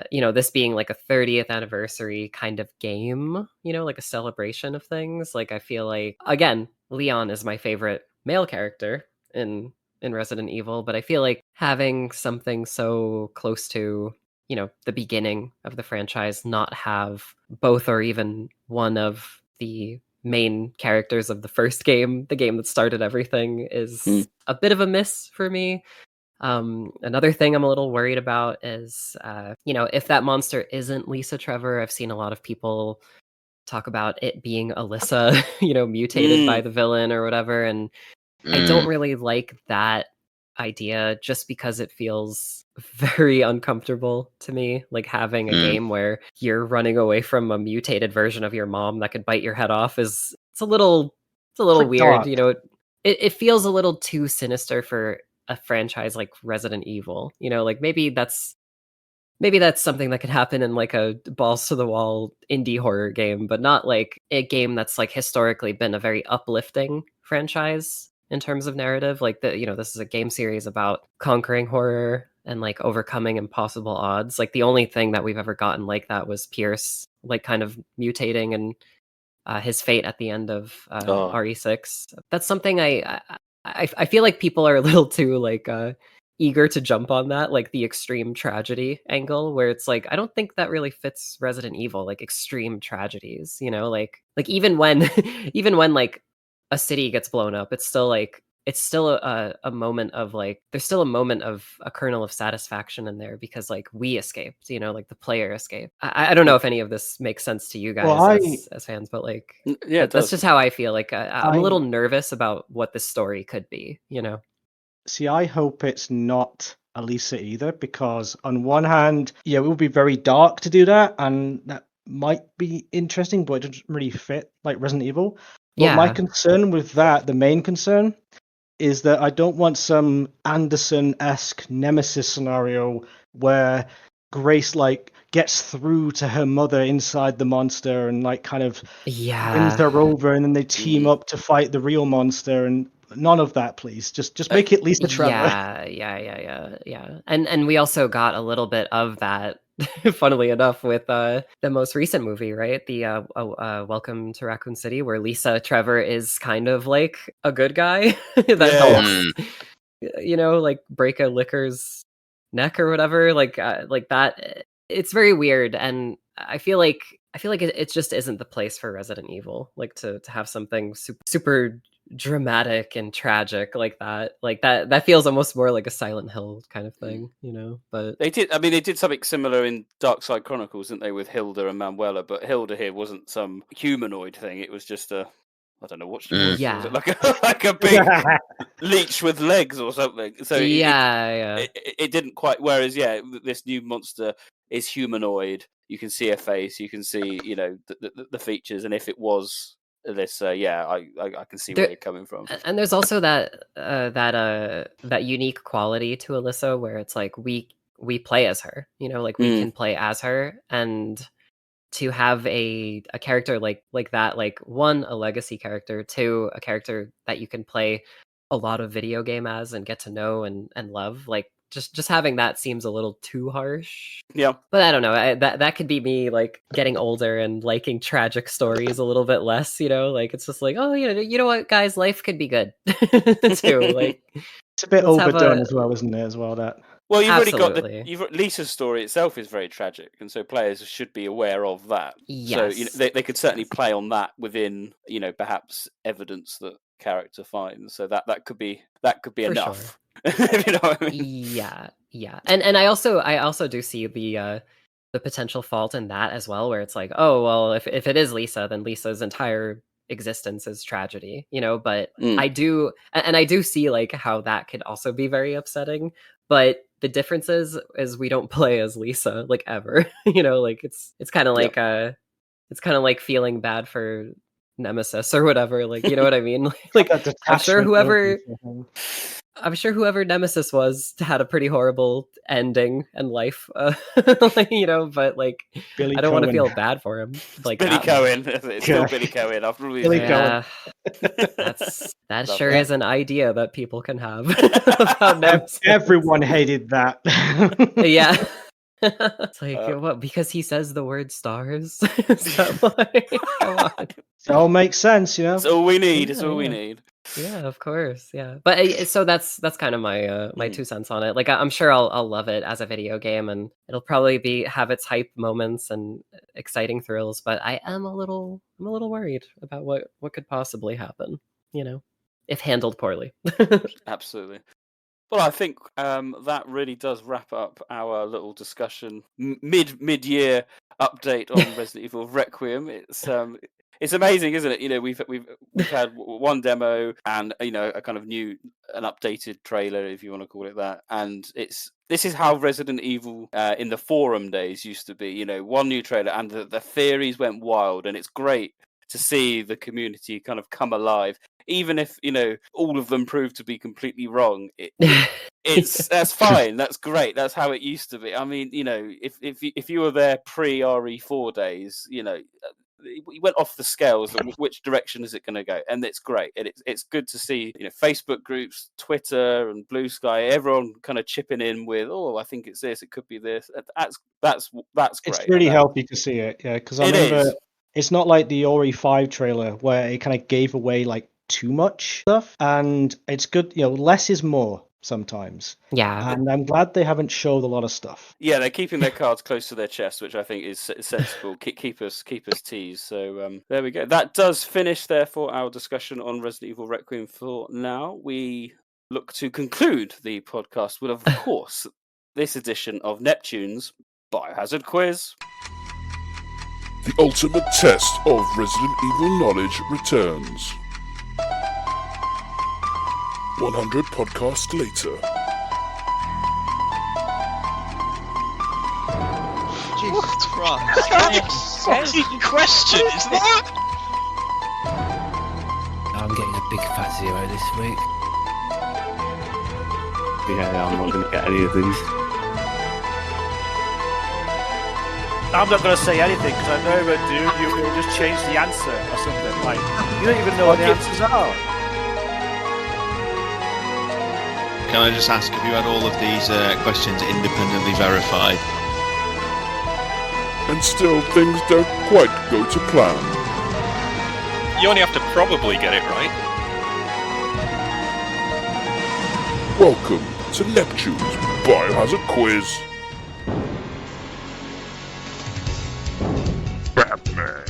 this being like a 30th anniversary kind of game, like a celebration of things. Like I feel like, again, Leon is my favorite male character in Resident Evil, but I feel like having something so close to, the beginning of the franchise not have both or even one of the main characters of the first game, the game that started everything, is a bit of a miss for me. Another thing I'm a little worried about is, if that monster isn't Lisa Trevor. I've seen a lot of people talk about it being Alyssa, mutated by the villain or whatever, and I don't really like that idea just because it feels very uncomfortable to me, like having a game where you're running away from a mutated version of your mom that could bite your head off it's a little weird.
Dark.
It feels a little too sinister for a franchise like Resident Evil. Like maybe that's something that could happen in like a balls to the wall indie horror game, but not like a game that's like historically been a very uplifting franchise in terms of narrative. Like this is a game series about conquering horror and like overcoming impossible odds. Like the only thing that we've ever gotten like that was Pierce, like kind of mutating and his fate at the end of RE6. That's something I feel like people are a little too like eager to jump on that, like the extreme tragedy angle, where it's like I don't think that really fits Resident Evil, like extreme tragedies, like even when like a city gets blown up, it's still a moment of like there's still a moment of a kernel of satisfaction in there because like we escaped, like the player escaped. I don't know if any of this makes sense to you guys as fans, but like that's just how I feel. Like I'm a little nervous about what this story could be.
See, I hope it's not Elisa either, because on one hand, it would be very dark to do that, and that might be interesting, but it doesn't really fit like Resident Evil. But my concern with that, the main concern, is that I don't want some Anderson-esque Nemesis scenario where Grace like gets through to her mother inside the monster and like kind of wins her over, and then they team up to fight the real monster. And none of that, please. Just make it Lisa Trevor.
Yeah. And we also got a little bit of that, funnily enough, with the most recent movie, right? The Welcome to Raccoon City, where Lisa Trevor is kind of like a good guy that helps, like break a licker's neck or whatever, like that. It's very weird, and I feel like it just isn't the place for Resident Evil, like to have something super dramatic and tragic like that. Like that feels almost more like a Silent Hill kind of thing, but
they did something similar in Dark Side Chronicles, didn't they, with Hilda and Manuela? But Hilda here wasn't some humanoid thing, it was just I don't know what she was. Was it like a big leech with legs or something? So it didn't quite. Whereas this new monster is humanoid. You can see her face. You can see the features. And if it was this, I can see where you're coming from.
And there's also that unique quality to Alyssa, where it's like we play as her. Like we can play as her, and to have a character like that, like one, a legacy character, two, a character that you can play a lot of video game as and get to know and love, like just having that seems a little too harsh.
Yeah,
but I don't know, that could be me like getting older and liking tragic stories a little bit less, like it's just like, oh you know what guys, life could be good too. Like
it's a bit overdone as well, isn't it, as well, that
well, you've already got Lisa's story itself is very tragic, and so players should be aware of that.
Yes.
So they could certainly play on that within perhaps evidence that character finds. So that could be
For
enough.
sure.
If you know what I mean?
Yeah. And I also do see the potential fault in that as well, where it's like, oh well, if it is Lisa, then Lisa's entire existence is tragedy, but I do see like how that could also be very upsetting. But the difference is we don't play as Lisa like ever. Like it's kind of like it's kind of like feeling bad for Nemesis or whatever, like, you know what I mean? Like I'm sure whoever Nemesis was had a pretty horrible ending and life, but like
Billy
I don't want to
Cohen.
feel bad for him. Like
Billy Cohen. It's still Billy Cohen after all these years.
Cohen.
That sure is an idea that people can have about Nemesis.
Everyone hated that.
Yeah. It's like, what? Because he says the word stars? Is that why? Come on.
It all makes sense,
It's all we need. It's all we need.
Yeah, of course. Yeah, but so that's kind of my my 2 cents on it. Like I'm sure I'll love it as a video game, and it'll probably have its hype moments and exciting thrills. But I am a little worried about what could possibly happen. If handled poorly.
Absolutely. Well, I think that really does wrap up our little discussion mid-year update on Resident Evil Requiem. It's amazing, isn't it? You know, we've had one demo and a kind of an updated trailer, if you want to call it that, and this is how Resident Evil in the forum days used to be. You know, one new trailer and the theories went wild, and it's great to see the community kind of come alive, even if all of them prove to be completely wrong. That's fine. That's great. That's how it used to be. I mean, if you were there pre RE4 days, you went off the scales. Which direction is it going to go? And it's great. It's good to see Facebook groups, Twitter, and Blue Sky, everyone kind of chipping in with, oh, I think it's this. It could be this. That's great.
It's really healthy to see it. Yeah, because I remember it's not like the Ori 5 trailer where it kind of gave away like too much stuff, and it's good. Less is more sometimes.
Yeah,
and I'm glad they haven't showed a lot of stuff.
Yeah, they're keeping their cards close to their chest, which I think is sensible. keep us teased. So there we go. That does finish, therefore, our discussion on Resident Evil Requiem for now. We look to conclude the podcast with, of course, this edition of Neptune's Biohazard Quiz.
The ultimate test of Resident Evil knowledge returns. 100 podcasts later.
Jesus Christ. What kind of fucking question is that?
I'm getting a big fat 0 this week.
Yeah, I'm not going to get any of these.
I'm not going to say anything because I know if I do, you will just change the answer or something. Like, you don't even know what the answers are.
Can I just ask, have you had all of these questions independently verified?
And still things don't quite go to plan.
You only have to probably get it right.
Welcome to Neptune's Biohazard Quiz. Batman.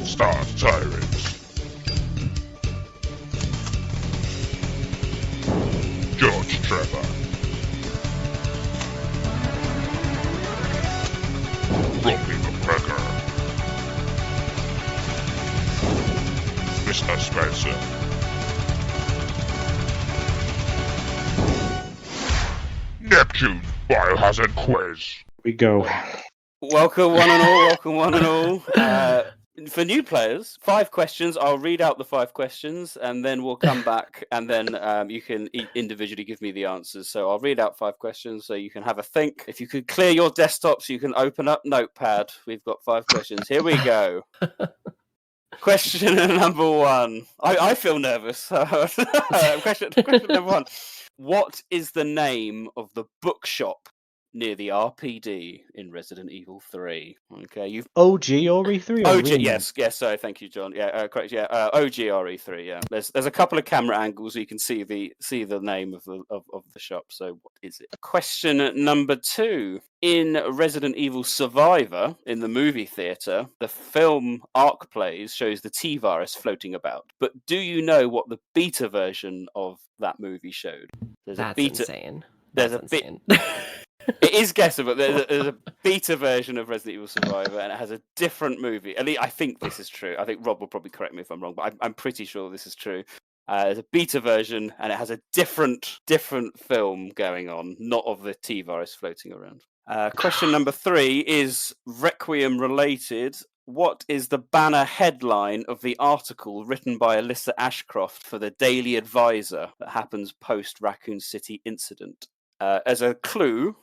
Star Tyrants. George Trevor. Robbie McGregor. Mr. Spencer. Neptune's Biohazard Quiz.
We go.
Welcome one and all. For new players, 5 questions. I'll read out the 5 questions, and then we'll come back, and then you can individually give me the answers. So I'll read out 5 questions, so you can have a think. If you could clear your desktop, so you can open up Notepad. We've got 5 questions. Here we go. Question number 1. I feel nervous. Question number 1. What is the name of the bookshop near the RPD in Resident Evil 3? Okay, you've
OG RE3.
OG, yes. Sorry, thank you, John. Yeah, correct. Yeah, OG RE3. Yeah, there's a couple of camera angles so you can see the name of the shop. So what is it? Question number 2. In Resident Evil Survivor, in the movie theater, the film Arc Plays shows the T-virus floating about. But do you know what the beta version of that movie showed?
That's insane.
Insane. It is guessable. There's a beta version of Resident Evil Survivor, and it has a different movie. At least I think this is true. I think Rob will probably correct me if I'm wrong, but I'm pretty sure this is true. There's a beta version, and it has a different film going on, not of the T-virus floating around. Question number 3 is Requiem related. What is the banner headline of the article written by Alyssa Ashcroft for the Daily Advisor that happens post Raccoon City incident? As a clue,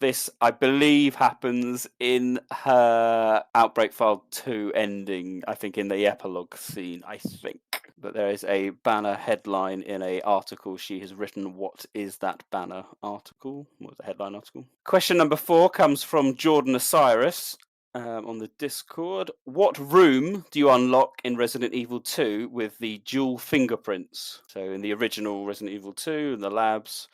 this, I believe, happens in her Outbreak File 2 ending, I think in the epilogue scene, I think. But there is a banner headline in an article she has written. What is that banner article? What was the headline article? Question number 4 comes from Jordan Osiris on the Discord. What room do you unlock in Resident Evil 2 with the dual fingerprints? So in the original Resident Evil 2, in the labs,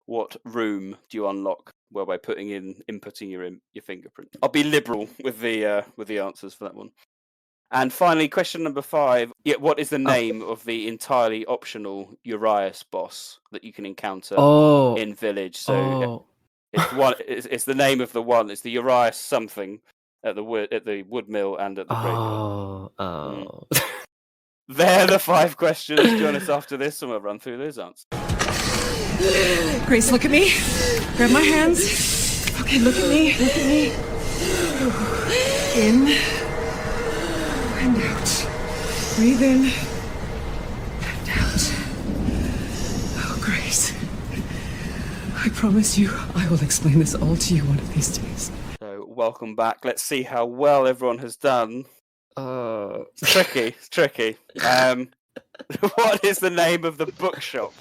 what room do you unlock by inputting your fingerprint? I'll be liberal with the answers for that one. And finally, question number 5. What is the name of the entirely optional Urias boss that you can encounter in Village? So it's the name of the one. It's the Urias something at the wood mill and at the graveyard. They're the 5 questions. Join us after this, and we'll run through those answers.
Grace, look at me. Grab my hands. Okay, look at me. Look at me. In and out. Breathe in and out. Oh, Grace. I promise you, I will explain this all to you one of these days.
So, welcome back. Let's see how well everyone has done. It's tricky. It's tricky. What is the name of the bookshop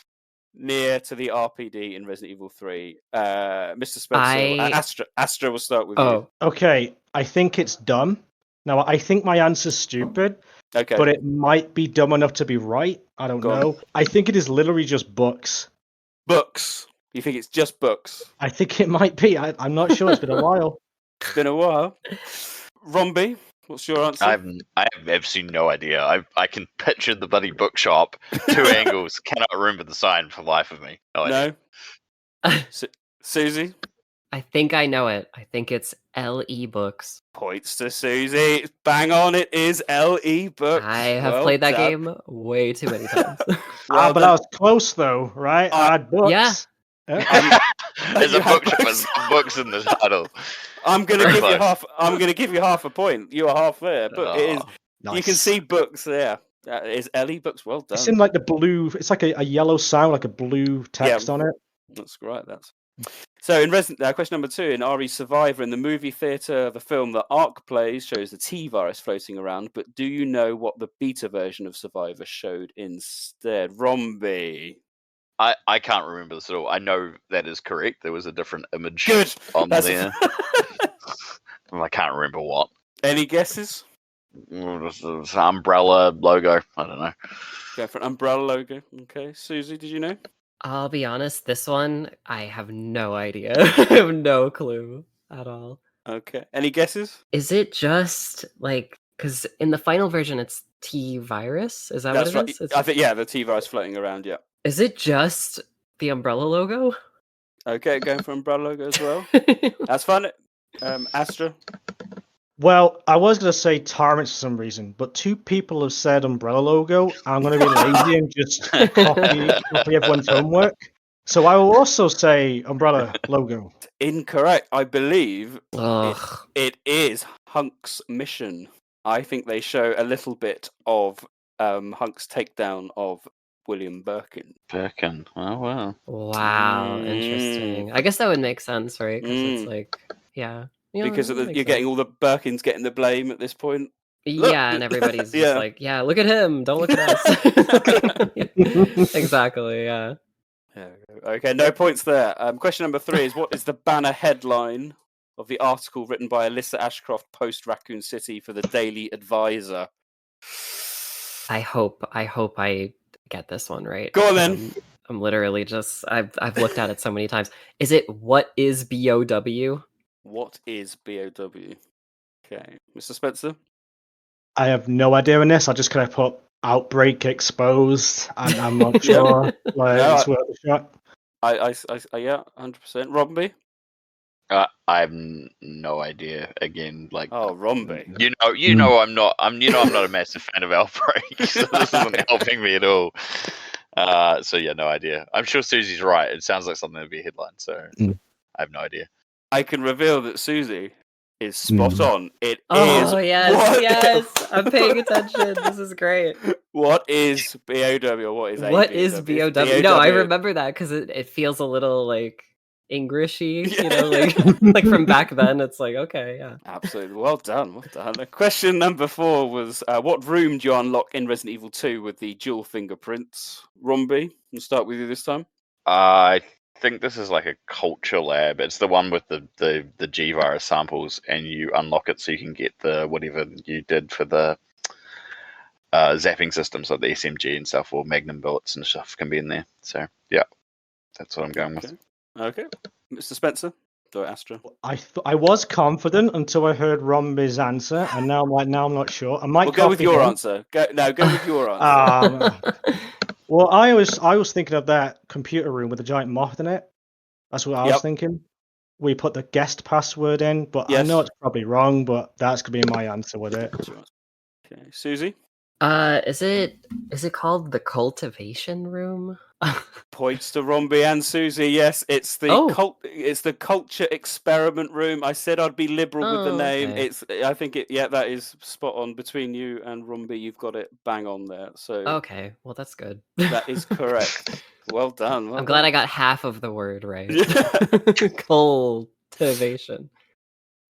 near to the RPD in Resident Evil 3? Mr. Spencer, Astra will start with you.
Okay, I think it's dumb. Now, I think my answer's stupid, but it might be dumb enough to be right. I don't know. I think it is literally just books.
Books? You think it's just books?
I think it might be. I'm not sure. It's been a while.
It's been a while. Rombie, what's your answer?
I have absolutely no idea. I can picture the bloody bookshop, 2 angles, cannot remember the sign for the life of me. No.
Susie?
I think I know it. I think it's LE Books.
Points to Susie. Bang on, it is LE Books.
I have played that game way too many times.
But I was close though, right? I had books.
Yeah.
There's a bookshop with books in the title.
I'm gonna give you half a point. You are half there, but it is. Nice. You can see books there. That is LE Books. Well done.
It's in like the blue. It's like a yellow sound, like a blue text on it.
That's right. So in question number 2, in RE Survivor, in the movie theatre, the film that Ark plays shows the T-virus floating around, but do you know what the beta version of Survivor showed instead? Rombie.
I can't remember this at all. I know that is correct. There was a different image on there. I can't remember what.
Any guesses?
Umbrella logo. I don't know.
Go for an umbrella logo. Okay. Susie, did you know?
I'll be honest, this one, I have no idea. I have no clue at all.
Okay. Any guesses?
Is it just like, because in the final version it's T-virus? Is that what it is?
I think, the T-virus floating around, yeah.
Is it just the umbrella logo?
Okay, going for umbrella logo as well. That's fun. Astra?
Well, I was going to say Torrents for some reason, but 2 people have said umbrella logo. I'm going to be lazy and just copy everyone's homework. So I will also say umbrella logo.
Incorrect. I believe it is Hunk's mission. I think they show a little bit of Hunk's takedown of William Birkin.
Birkin. Oh, wow.
Wow, interesting. I guess that would make sense, right? Because it's like, yeah.
Because you're getting all the Birkins getting the blame at this point.
Yeah, and everybody's just like, yeah, look at him, don't look at us. Exactly, yeah.
Okay, no points there. Question number 3 is, what is the banner headline of the article written by Alyssa Ashcroft post Raccoon City for the Daily Advisor?
I hope I get this one right.
Go on then.
I'm literally just I've looked at it so many times. Is it what is BOW?
What is BOW? Okay. Mr. Spencer?
I have no idea on this. I just kind of put outbreak exposed, and I'm not sure. It's worth a shot.
Yeah, 100%. Rombie?
I have no idea. Again, like
Rombie.
You know I'm not a massive fan of Outbreak, so this isn't helping me at all. So yeah, no idea. I'm sure Susie's right. It sounds like something that'd be a headline, so I have no idea.
I can reveal that Susie is spot on. It is.
Oh yes. I'm paying attention. This is great.
What is BOW or what is ABW?
What is BOW? No, I remember that because it feels a little like Englishy, like from back then. It's like, okay, yeah.
Absolutely. Well done. Question number 4 was, what room do you unlock in Resident Evil 2 with the dual fingerprints? Rombie, we'll start with you this time.
I think this is like a culture lab. It's the one with the G virus samples, and you unlock it so you can get the whatever you did for the zapping systems, like the SMG and stuff, or Magnum bullets and stuff can be in there. So yeah, that's what I'm going with.
Okay. Mr. Spencer, Do it, Astra.
I was confident until I heard Rombie's answer, and now I'm not sure. I might
go with your
him.
answer. Go with your answer.
Well, I was thinking of that computer room with the giant moth in it. That's what I was thinking. We put the guest password in, but I know it's probably wrong, but that's gonna be my answer with it.
Okay, Susie.
Is it called the cultivation room?
Points to Rombie and Susie. Yes, it's the culture experiment room. I said I'd be liberal with the name.
Okay.
I think that is spot on. Between you and Rombie, you've got it bang on there. So
okay, well that's good.
That is correct. Well done.
I'm glad I got half of the word right. Cultivation.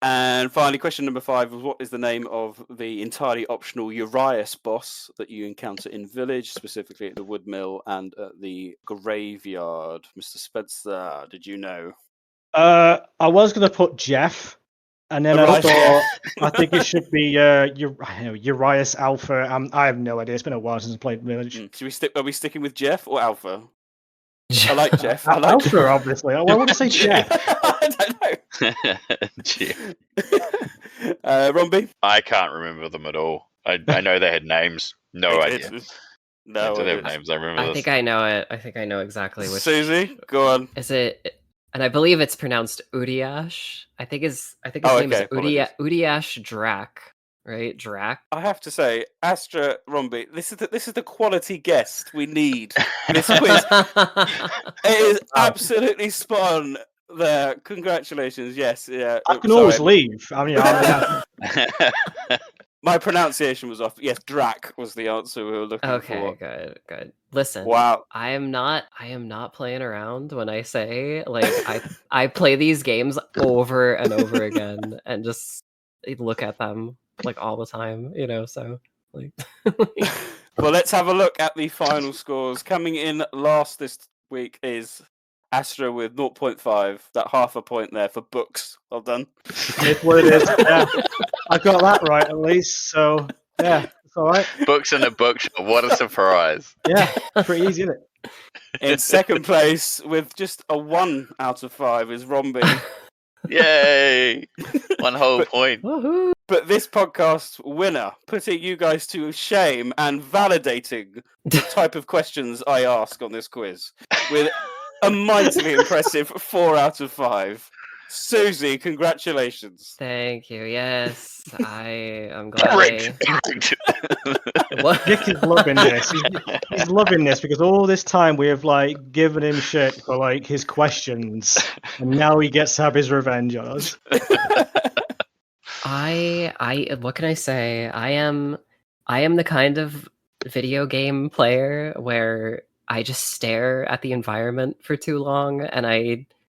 And finally, question number 5 was, what is the name of the entirely optional Urias boss that you encounter in Village, specifically at the wood mill and at the graveyard? Mr. Spencer, did you know?
I was going to put Jeff, and then I thought I think it should be Urias Alpha. I have no idea. It's been a while since I played Village.
Are we sticking with Jeff or Alpha? I like Jeff. I like
Alpha,
Jeff.
obviously. Why would I say Jeff?
I don't know. Rombie?
I can't remember them at all. I know they had names. No idea.
No,
they have names. I remember.
I think I know it. I think I know exactly which.
Susie, go on.
Is it? And I believe it's pronounced Udiash. I think his name is Udiash Drac. Right, Drac.
I have to say, Astra, Rombie, this is the quality guest we need for this quiz. It is absolutely spot on there. Congratulations. Yes, yeah.
I can always leave. I mean,
my pronunciation was off. Yes, Drac was the answer we were looking for.
Okay, good. Listen,
wow.
I am not playing around when I say I play these games over and over again and just look at them like all the time, so like
Well, let's have a look at the final scores. Coming in last this week is Astra with 0.5, that half a point there for books. Well done.
It's what it is. Yeah. I got that right at least, so yeah, it's all right.
Books in a bookshop. What a surprise.
Yeah, pretty easy, isn't it?
In second place with just a 1 out of 5 is Rombie.
Yay! 1 whole point.
Woohoo!
But this podcast winner, putting you guys to shame and validating the type of questions I ask on this quiz with a mightily impressive 4 out of 5. Susie, congratulations.
Thank you. Yes, I'm glad.
Nick is loving this. He's loving this because all this time we have given him shit for his questions, and now he gets to have his revenge on us.
What can I say? I am the kind of video game player where I just stare at the environment for too long, and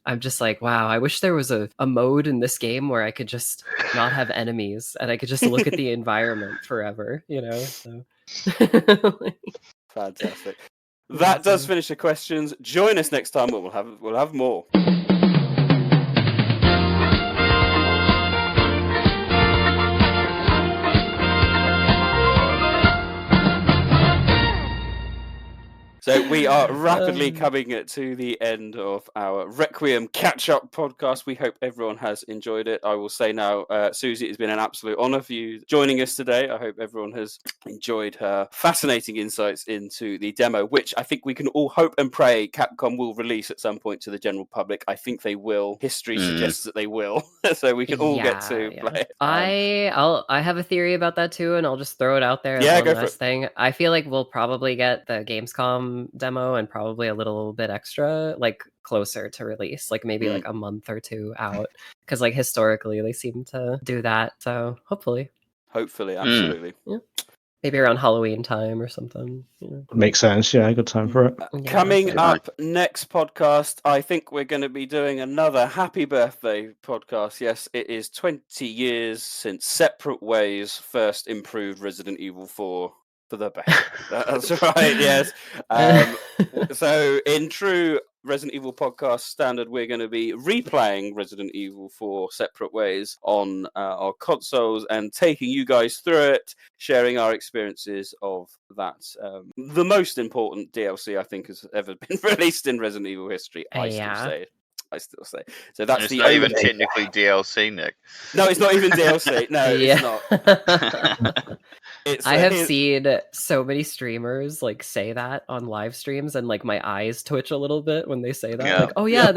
I'm just like, wow, I wish there was a mode in this game where I could just not have enemies and I could just look at the environment forever, so.
Fantastic. That does finish the questions. Join us next time. We'll have more. So we are rapidly coming to the end of our Requiem catch-up podcast. We hope everyone has enjoyed it. I will say now, Susie, it's been an absolute honour for you joining us today. I hope everyone has enjoyed her fascinating insights into the demo, which I think we can all hope and pray Capcom will release at some point to the general public. I think they will. History suggests that they will, so we can all get to play it.
I have a theory about that too, and I'll just throw it out there.
Yeah,
go for it. Thing. I feel like we'll probably get the Gamescom demo and probably a little bit extra closer to release, maybe a month or 2 out, because historically they seem to do that, so hopefully
absolutely.
Yeah, maybe around Halloween time or something.
Makes sense. Yeah, good time for it.
Coming up next podcast, I think we're going to be doing another happy birthday podcast. Yes, it is 20 years since Separate Ways first improved Resident Evil 4 for the best. That's right, yes. So in true Resident Evil podcast standard, we're going to be replaying Resident Evil 4 Separate Ways on our consoles and taking you guys through it, sharing our experiences of that. The most important DLC I think has ever been released in Resident Evil history, I still say. I still say. So that's
it's
the
not even
only-
technically DLC, Nick.
No, it's not even DLC. No, it's not.
I have seen so many streamers like say that on live streams, and like my eyes twitch a little bit when they say that.
Yeah.
Like, oh yeah,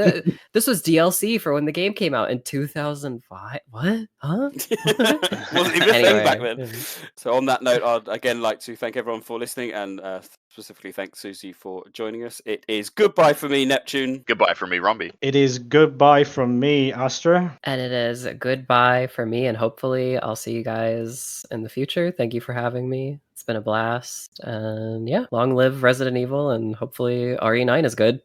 this was DLC for when the game came out in 2005. What? Huh?
Wasn't even a thing back then. So on that note, I'd again like to thank everyone for listening, and specifically thank Suzi for joining us. It is goodbye for me, Neptune.
Goodbye from me, Rombie.
It is goodbye from me, Astra.
And it is goodbye for me, and hopefully I'll see you guys in the future. Thank you for having me. It's been a blast. And yeah, long live Resident Evil, and hopefully RE9 is good.